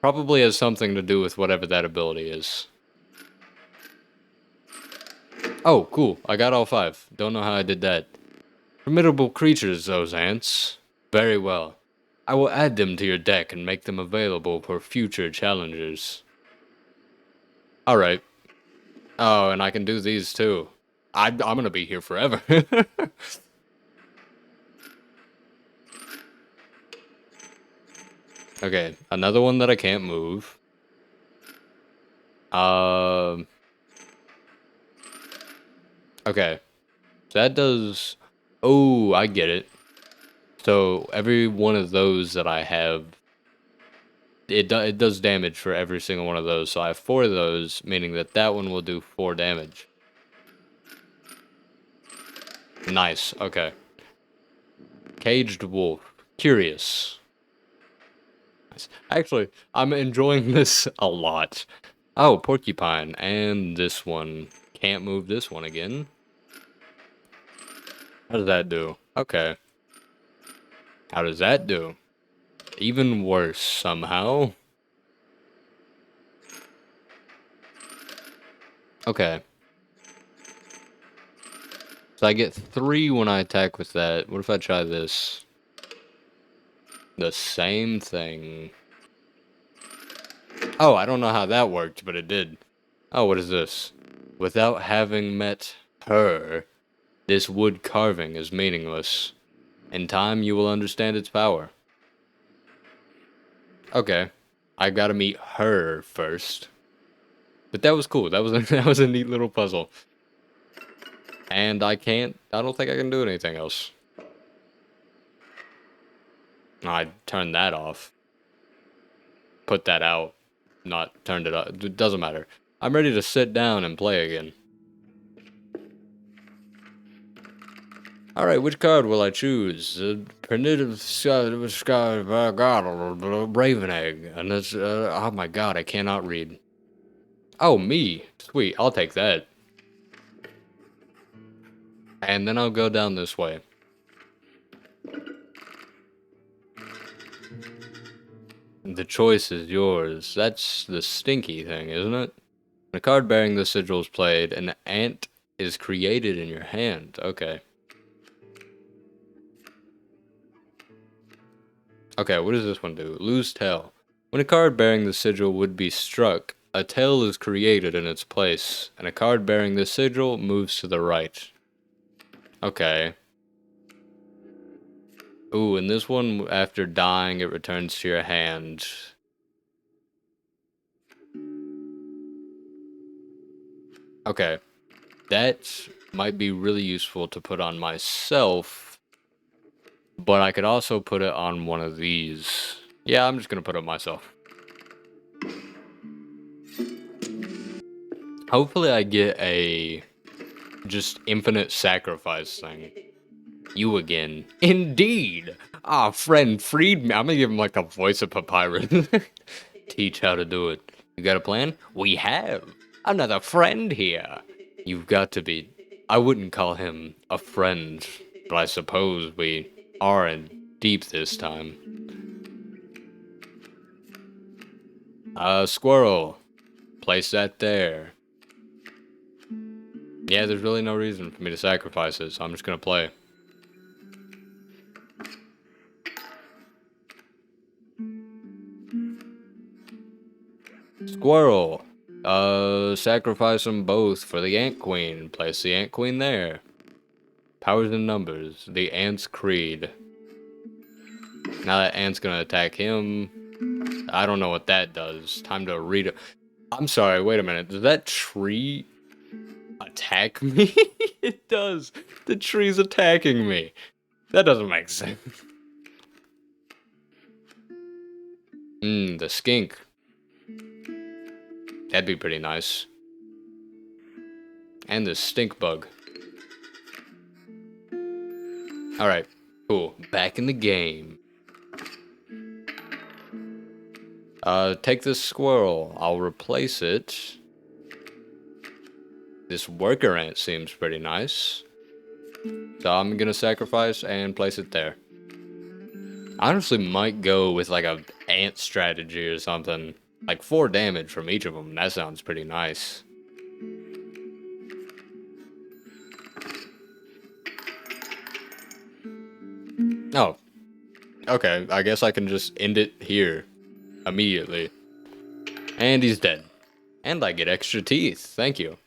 Probably has something to do with whatever that ability is. Oh, cool. I got all 5. Don't know how I did that. Formidable creatures, those ants. Very well. I will add them to your deck and make them available for future challengers. Alright. Oh, and I can do these too. I'm gonna be here forever. Okay, another one that I can't move. Okay. So that does... Oh, I get it. So every one of those that I have, it does damage for every single one of those. So I have 4 of those, meaning that that one will do 4 damage. Nice. Okay. Caged wolf. Curious. Nice. Actually, I'm enjoying this a lot. Oh, porcupine. And this one. Can't move this one again. How does that do? Okay. How does that do? Even worse, somehow. Okay. So I get 3 when I attack with that. What if I try this? The same thing. Oh, I don't know how that worked, but it did. Oh, what is this? Without having met her, this wood carving is meaningless. In time, you will understand its power. Okay. I gotta meet her first. But that was cool. That was that was a neat little puzzle. And I don't think I can do anything else. I turned that off. Put that out. Not turned it up. It doesn't matter. I'm ready to sit down and play again. Alright, which card will I choose? Primitive Raven Egg. And it's, oh my god, I cannot read. Oh, me. Sweet, I'll take that. And then I'll go down this way. The choice is yours. That's the stinky thing, isn't it? When a card bearing the sigil is played, an ant is created in your hand. Okay. Okay, what does this one do? Lose tell. When a card bearing the sigil would be struck, a tail is created in its place, and a card bearing this sigil moves to the right. Okay. Ooh, and this one, after dying, it returns to your hand. Okay. That might be really useful to put on myself, but I could also put it on one of these. Yeah, I'm just gonna put it myself. Hopefully I get a just infinite sacrifice thing. You again. Indeed! Ah, friend freed me. I'm gonna give him like the voice of Papyrus. Teach how to do it. You got a plan? We have. Another friend here. You've got to be. I wouldn't call him a friend, but I suppose we are in deep this time. Squirrel. Place that there. Yeah, there's really no reason for me to sacrifice it, so I'm just gonna play. Squirrel. Sacrifice them both for the Ant Queen. Place the Ant Queen there. Powers and numbers. The Ant's Creed. Now that Ant's gonna attack him. I don't know what that does. Time to read it. I'm sorry, wait a minute. Does that tree attack me? It does. The tree's attacking me. That doesn't make sense. The skink. That'd be pretty nice. And the stink bug. Alright, cool. Back in the game. Take this squirrel. I'll replace it. This worker ant seems pretty nice. So I'm gonna sacrifice and place it there. I honestly might go with like a ant strategy or something. Like 4 damage from each of them. That sounds pretty nice. Oh. Okay, I guess I can just end it here. Immediately. And he's dead. And I get extra teeth. Thank you.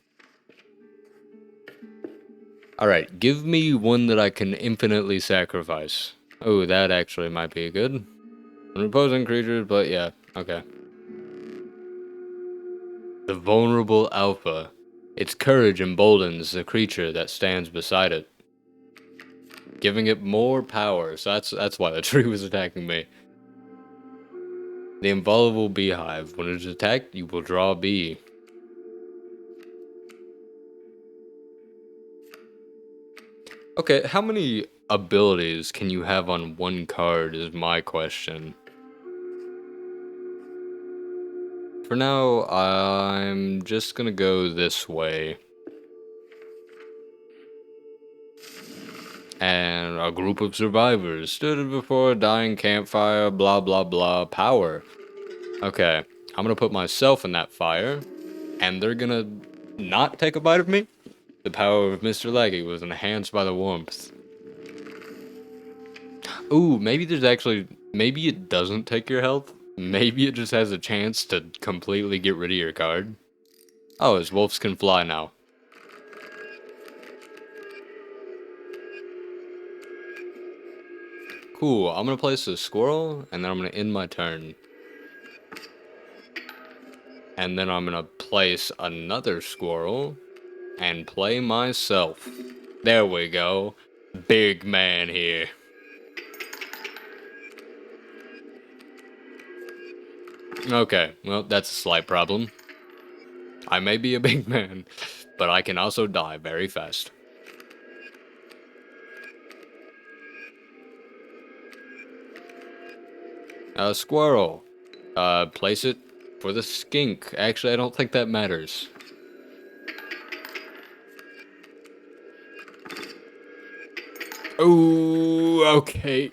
Alright, give me one that I can infinitely sacrifice. Oh, that actually might be good. Opposing creatures, but yeah, okay. The vulnerable alpha. Its courage emboldens the creature that stands beside it, giving it more power. So that's why the tree was attacking me. The invulnerable beehive. When it is attacked, you will draw a bee. Okay, how many abilities can you have on one card is my question. For now, I'm just gonna go this way. And a group of survivors stood before a dying campfire, blah blah blah, power. Okay, I'm gonna put myself in that fire, and they're gonna not take a bite of me? The power of Mr. Leggy was enhanced by the warmth. Ooh, maybe there's actually, maybe it doesn't take your health. Maybe it just has a chance to completely get rid of your card. Oh, his wolves can fly now. Cool, I'm gonna place a squirrel, and then I'm gonna end my turn. And then I'm gonna place another squirrel, and play myself. There we go. Big man here. Okay, well, that's a slight problem. I may be a big man, but I can also die very fast. Squirrel. Place it for the skink. Actually, I don't think that matters. Ooh, okay.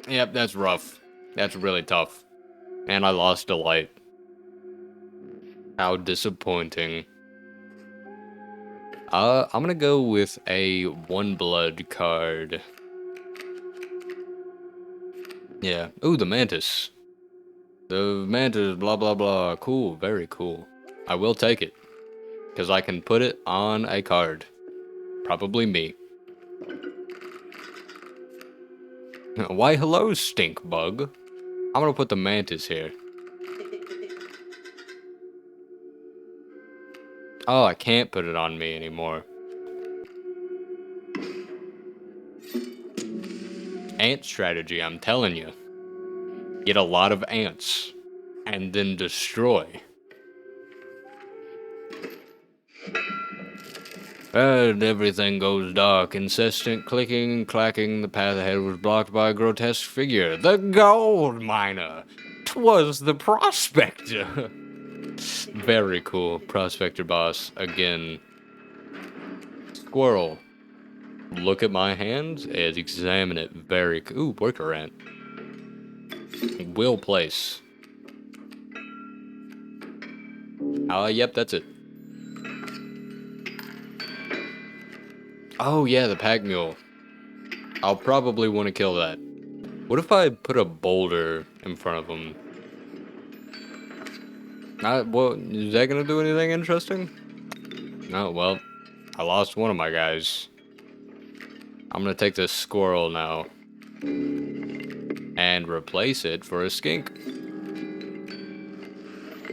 Yep, that's rough. That's really tough. And I lost a light. How disappointing. I'm gonna go with a 1 blood card. Yeah. Ooh, the mantis. The mantis, blah blah blah. Cool, very cool. I will take it. Because I can put it on a card. Probably me. Why hello, stink bug. I'm gonna put the mantis here. Oh, I can't put it on me anymore. Ant strategy, I'm telling you. Get a lot of ants. And then destroy. And everything goes dark. Incessant clicking and clacking. The path ahead was blocked by a grotesque figure. The gold miner! 'Twas the prospector! Very cool. Prospector boss. Again. Squirrel. Look at my hand and examine it very... Ooh, worker ant. Will place. Yep, that's it. Oh, yeah, the pack mule. I'll probably want to kill that. What if I put a boulder in front of him? Well, is that gonna do anything interesting? No, well, I lost one of my guys. I'm gonna take this squirrel now. And replace it for a skink.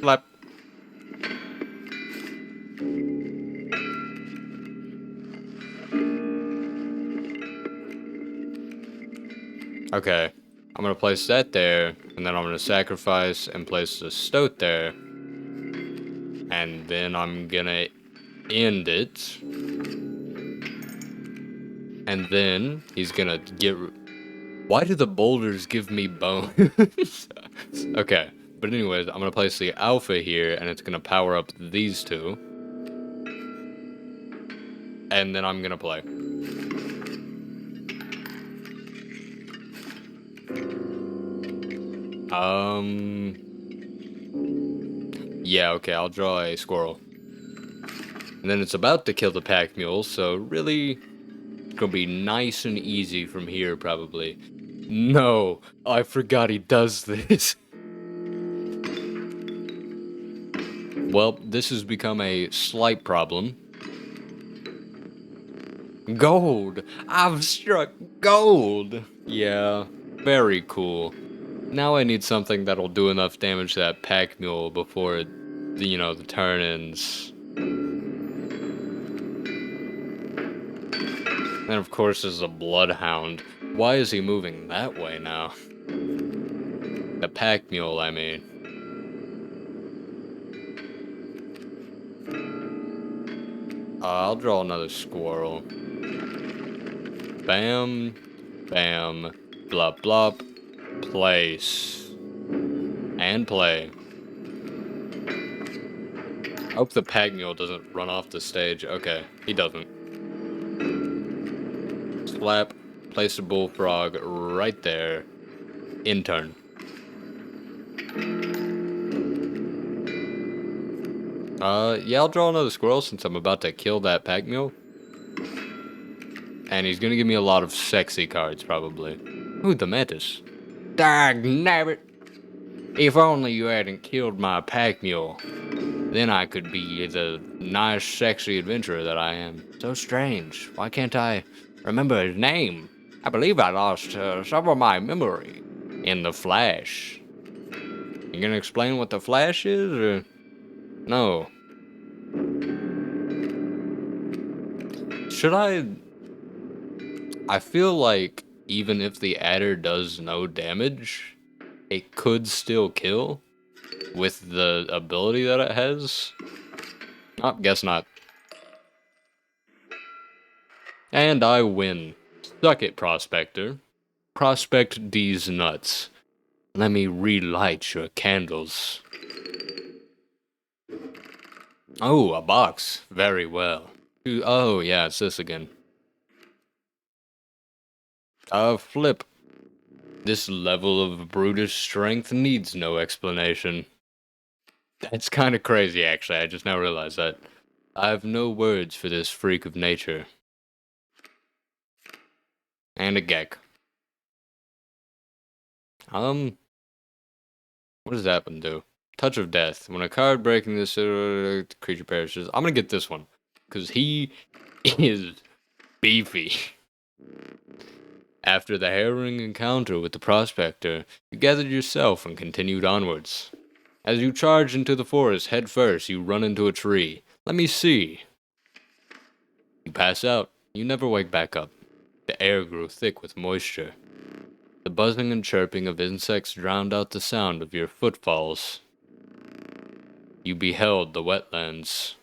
Flap. Okay, I'm gonna place that there, and then I'm gonna sacrifice and place the stoat there. And then I'm gonna end it. And then he's gonna get... Why do the boulders give me bones? Okay, but anyways, I'm gonna place the alpha here, and it's gonna power up these two. And then I'm gonna play. Yeah, okay, I'll draw a squirrel. And then it's about to kill the pack mule, so really, it's gonna be nice and easy from here, probably. No, I forgot he does this. Well, this has become a slight problem. Gold! I've struck gold! Yeah, very cool. Now I need something that'll do enough damage to that pack mule before it, the turn ends. And of course there's a bloodhound. Why is he moving that way now? The pack mule, I mean. I'll draw another squirrel. Bam, bam, blop blop, place. And play. I hope the pack mule doesn't run off the stage. Okay, he doesn't. Slap, place a bullfrog right there. In turn. Yeah, I'll draw another squirrel since I'm about to kill that pack mule. And he's gonna give me a lot of sexy cards, probably. Ooh, the mantis. Dag nabbit! If only you hadn't killed my pack mule. Then I could be the nice, sexy adventurer that I am. So strange. Why can't I remember his name? I believe I lost some of my memory in the Flash. You gonna explain what the Flash is, or no? Should I feel like even if the adder does no damage, it could still kill with the ability that it has. Oh, guess not. And I win. Suck it, Prospector. Prospect these nuts. Let me relight your candles. Oh, a box. Very well. Oh, yeah, it's this again. Flip. This level of brutish strength needs no explanation. That's kind of crazy, actually. I just now realized that. I have no words for this freak of nature. And a gek. What does that one do? Touch of Death. When a card breaking this creature perishes. I'm gonna get this one. Because he is beefy. After the harrowing encounter with the prospector, you gathered yourself and continued onwards. As you charge into the forest head first, you run into a tree. Let me see. You pass out. You never wake back up. The air grew thick with moisture. The buzzing and chirping of insects drowned out the sound of your footfalls. You beheld the wetlands.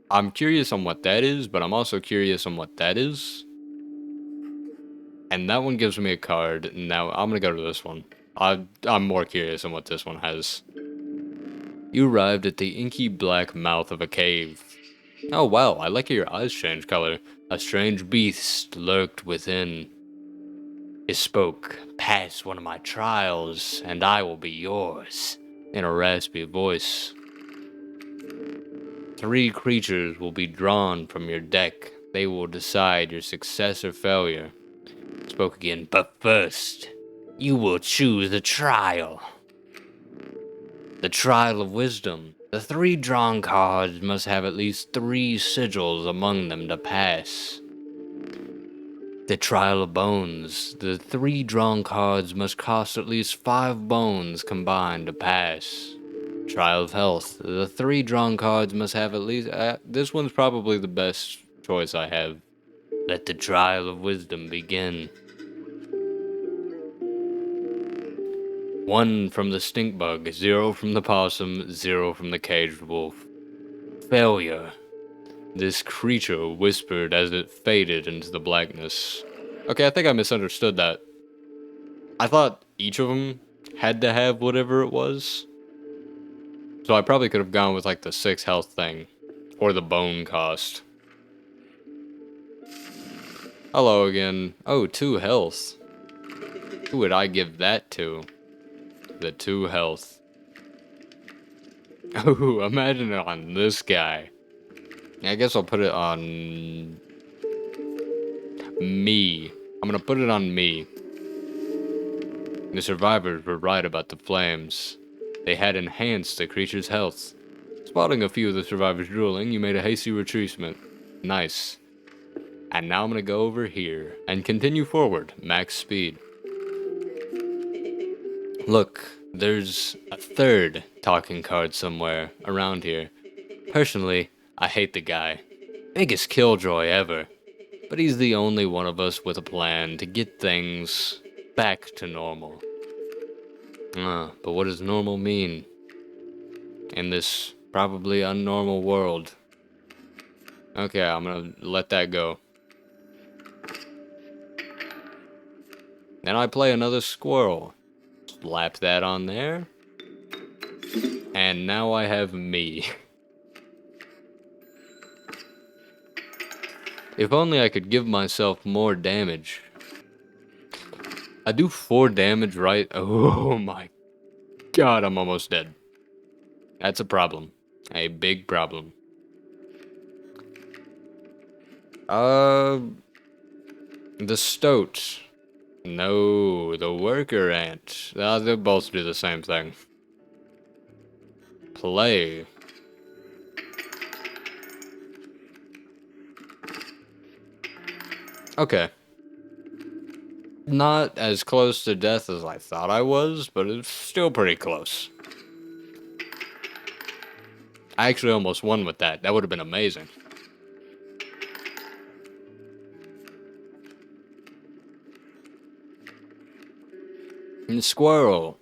I'm curious on what that is, but I'm also curious on what that is. And that one gives me a card. Now I'm gonna go to this one. I'm more curious on what this one has. You arrived at the inky black mouth of a cave. Oh wow, I like how your eyes change color. A strange beast lurked within. It spoke, "Pass one of my trials, and I will be yours," in a raspy voice. 3 creatures will be drawn from your deck. They will decide your success or failure. It spoke again, "But first, you will choose a trial. The trial of wisdom. The 3 drawn cards must have at least 3 sigils among them to pass. The trial of bones. The 3 drawn cards must cost at least 5 bones combined to pass. Trial of health. The 3 drawn cards must have at least... this one's probably the best choice I have. Let the trial of wisdom begin. 1 from the stink bug, 0 from the possum, 0 from the caged wolf. Failure. This creature whispered as it faded into the blackness. Okay, I think I misunderstood that. I thought each of them had to have whatever it was. So I probably could have gone with like the 6 health thing. Or the bone cost. Hello again. Oh, 2 health. Who would I give that to? The 2 health. Oh, imagine it on this guy. I guess I'll put it on me. I'm gonna put it on me. The survivors were right about the flames. They had enhanced the creature's health. Spotting a few of the survivors drooling, you made a hasty retreatment. Nice. And now I'm gonna go over here and continue forward, max speed. Look, there's a 3rd talking card somewhere around here. Personally, I hate the guy. Biggest killjoy ever. But he's the only one of us with a plan to get things back to normal. But what does normal mean? In this probably unnormal world. Okay, I'm gonna let that go. Then I play another squirrel. Slap that on there. And now I have me. If only I could give myself more damage. I do 4 damage, right? Oh my god, I'm almost dead. That's a problem. A big problem. The stoat. No, the worker ant. They both do the same thing. Play. Okay. Not as close to death as I thought I was, but it's still pretty close. I actually almost won with that. That would have been amazing. And squirrel.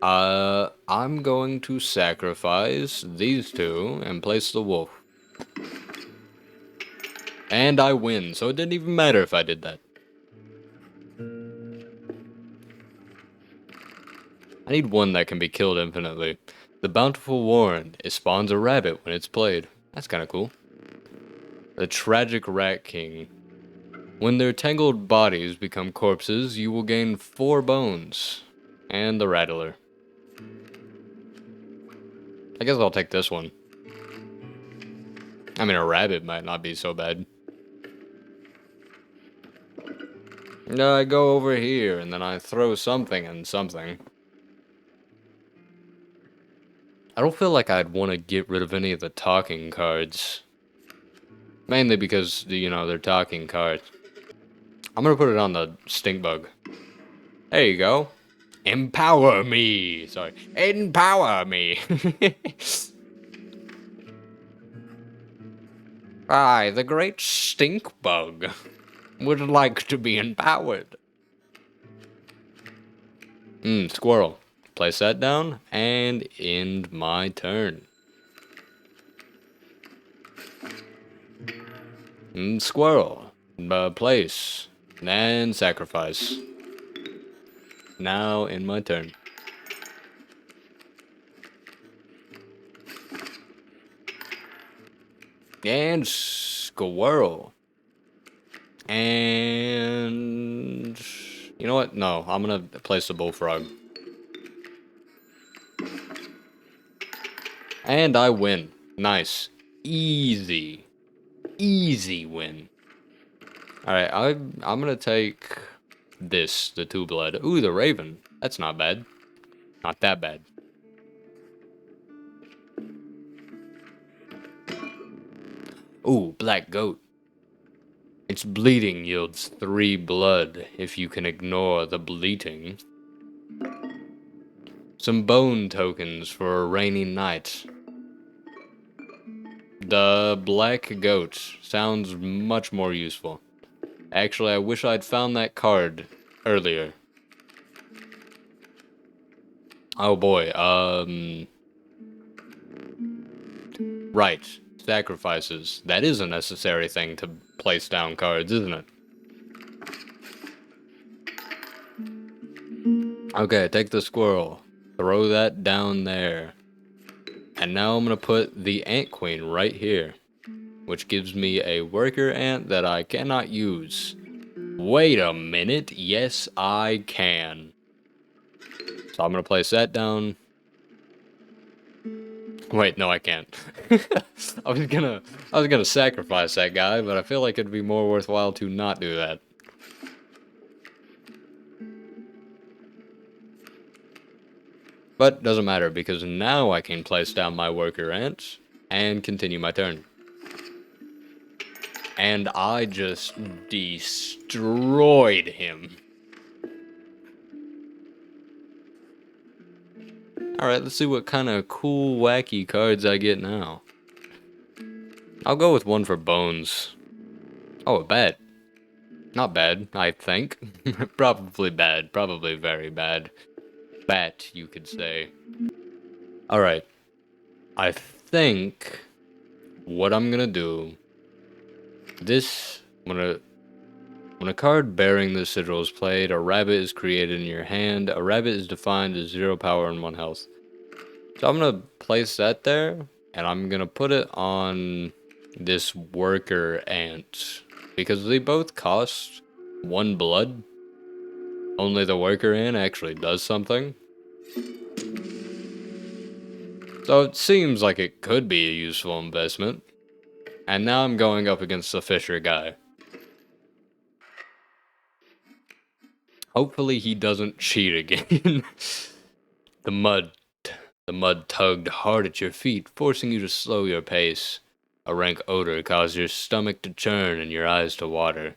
I'm going to sacrifice these 2 and place the wolf. And I win, so it didn't even matter if I did that. I need one that can be killed infinitely. The Bountiful Warren. It spawns a rabbit when it's played. That's kinda cool. The Tragic Rat King. When their tangled bodies become corpses, you will gain 4 bones. And the Rattler. I guess I'll take this one. I mean, a rabbit might not be so bad. I go over here, and then I throw something and something. I don't feel like I'd want to get rid of any of the talking cards. Mainly because, you know, they're talking cards. I'm gonna put it on the stink bug. There you go. Empower me! Sorry. Empower me! I, the great stink bug, would like to be empowered. Squirrel. Place that down and end my turn. Squirrel. Place. And sacrifice. Now in my turn. And squirrel. And you know what? No, I'm gonna place the bullfrog. And I win. Nice. Easy. Easy win. Alright, I'm gonna take this, the 2-blood. Ooh, the raven. That's not bad. Not that bad. Ooh, black goat. Its bleeding yields 3 blood if you can ignore the bleating. Some bone tokens for a rainy night. The black goat sounds much more useful. Actually, I wish I'd found that card earlier. Oh boy, right. Sacrifices. That is a necessary thing to place down cards, isn't it? Okay, take the squirrel. Throw that down there. And now I'm gonna put the ant queen right here, which gives me a worker ant that I cannot use. Wait a minute. Yes, I can. So I'm gonna place that down. Wait, no, I can't. I was gonna sacrifice that guy, but I feel like it'd be more worthwhile to not do that. But doesn't matter because now I can place down my worker ant and continue my turn. And I just destroyed him. Alright, let's see what kind of cool, wacky cards I get now. I'll go with one for bones. Oh, a bat. Not bad, I think. Probably bad. Probably very bad. Bat, you could say. Alright. I think what I'm gonna do... When a card bearing this sigil is played, a rabbit is created in your hand. A rabbit is defined as 0 power and 1 health. So I'm gonna place that there, and I'm gonna put it on this worker ant. Because they both cost 1 blood. Only the worker ant actually does something. So it seems like it could be a useful investment. And now I'm going up against the fisher guy. Hopefully he doesn't cheat again. The mud tugged hard at your feet, forcing you to slow your pace. A rank odor caused your stomach to churn and your eyes to water.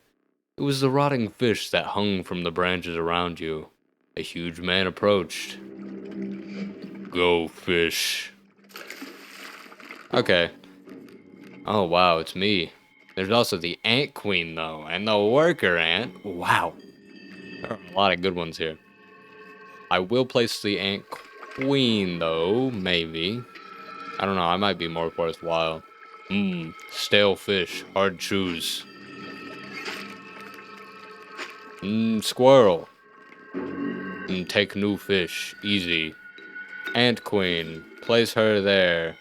It was the rotting fish that hung from the branches around you. A huge man approached. Go, fish. Okay. Oh, wow, it's me. There's also the ant queen, though, and the worker ant. Wow. There are a lot of good ones here. I will place the ant queen, though, maybe. I don't know, I might be more worthwhile. Stale fish, hard chews. Squirrel. Take new fish, easy. Ant queen, place her there.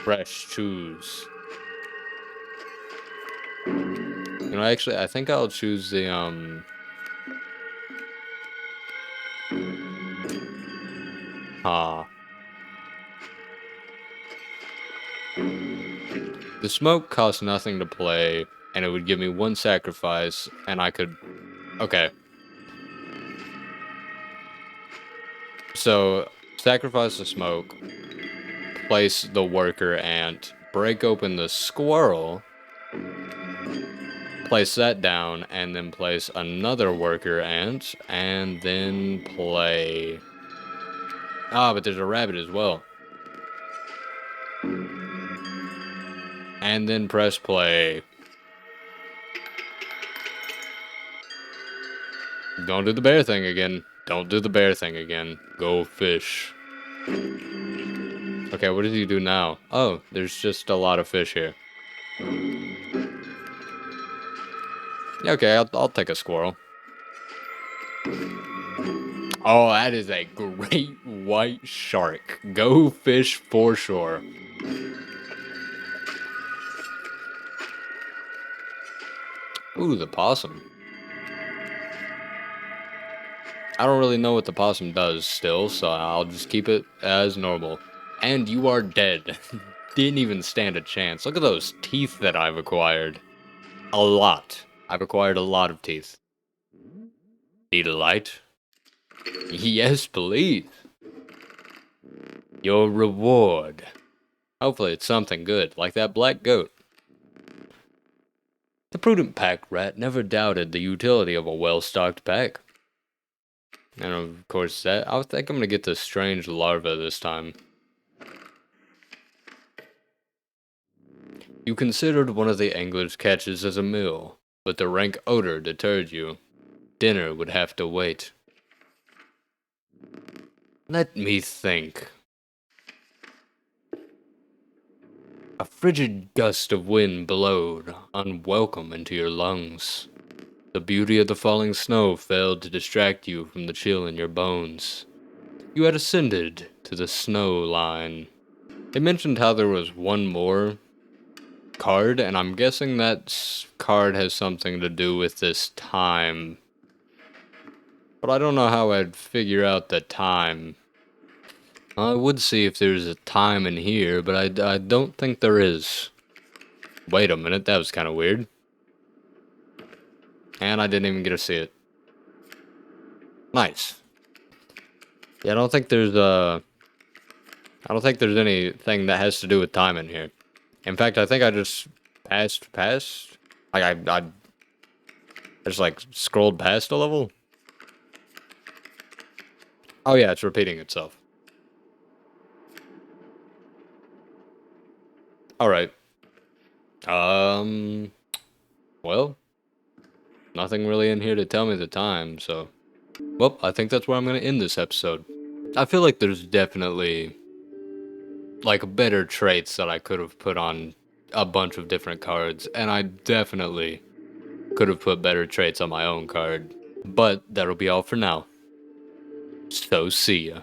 Fresh chews. You know, actually, I think I'll choose the, The smoke costs nothing to play, and it would give me 1 sacrifice, and I could... Okay. So sacrifice the smoke, place the worker ant, break open the squirrel, place that down, and then place another worker ant, and then play... Ah, but there's a rabbit as well. And then press play. Don't do the bear thing again. Don't do the bear thing again. Go fish. Okay, what does he do now? Oh, there's just a lot of fish here. Yeah, okay, I'll take a squirrel. Oh, that is a great white shark. Go fish for sure. Ooh, the possum. I don't really know what the possum does still, so I'll just keep it as normal. And you are dead. Didn't even stand a chance. Look at those teeth that I've acquired. A lot. I've acquired a lot of teeth. Need a light? Yes, please. Your reward. Hopefully it's something good, like that black goat. The prudent pack rat never doubted the utility of a well-stocked pack. And of course, I think I'm gonna get the strange larva this time. You considered one of the angler's catches as a meal, but the rank odor deterred you. Dinner would have to wait. Let me think. A frigid gust of wind blowed, unwelcome, into your lungs. The beauty of the falling snow failed to distract you from the chill in your bones. You had ascended to the snow line. They mentioned how there was one more card, and I'm guessing that card has something to do with this time. But I don't know how I'd figure out the time. I would see if there's a time in here, but I don't think there is. Wait a minute, that was kind of weird. And I didn't even get to see it. Nice. Yeah, I don't think there's anything that has to do with time in here. In fact, I think I just passed. Like I just like scrolled past a level. Oh yeah, it's repeating itself. All right. Well, nothing really in here to tell me the time, so well, I think that's where I'm gonna end this episode. I feel like there's definitely like better traits that I could have put on a bunch of different cards, and I definitely could have put better traits on my own card. But that'll be all for now. So see ya.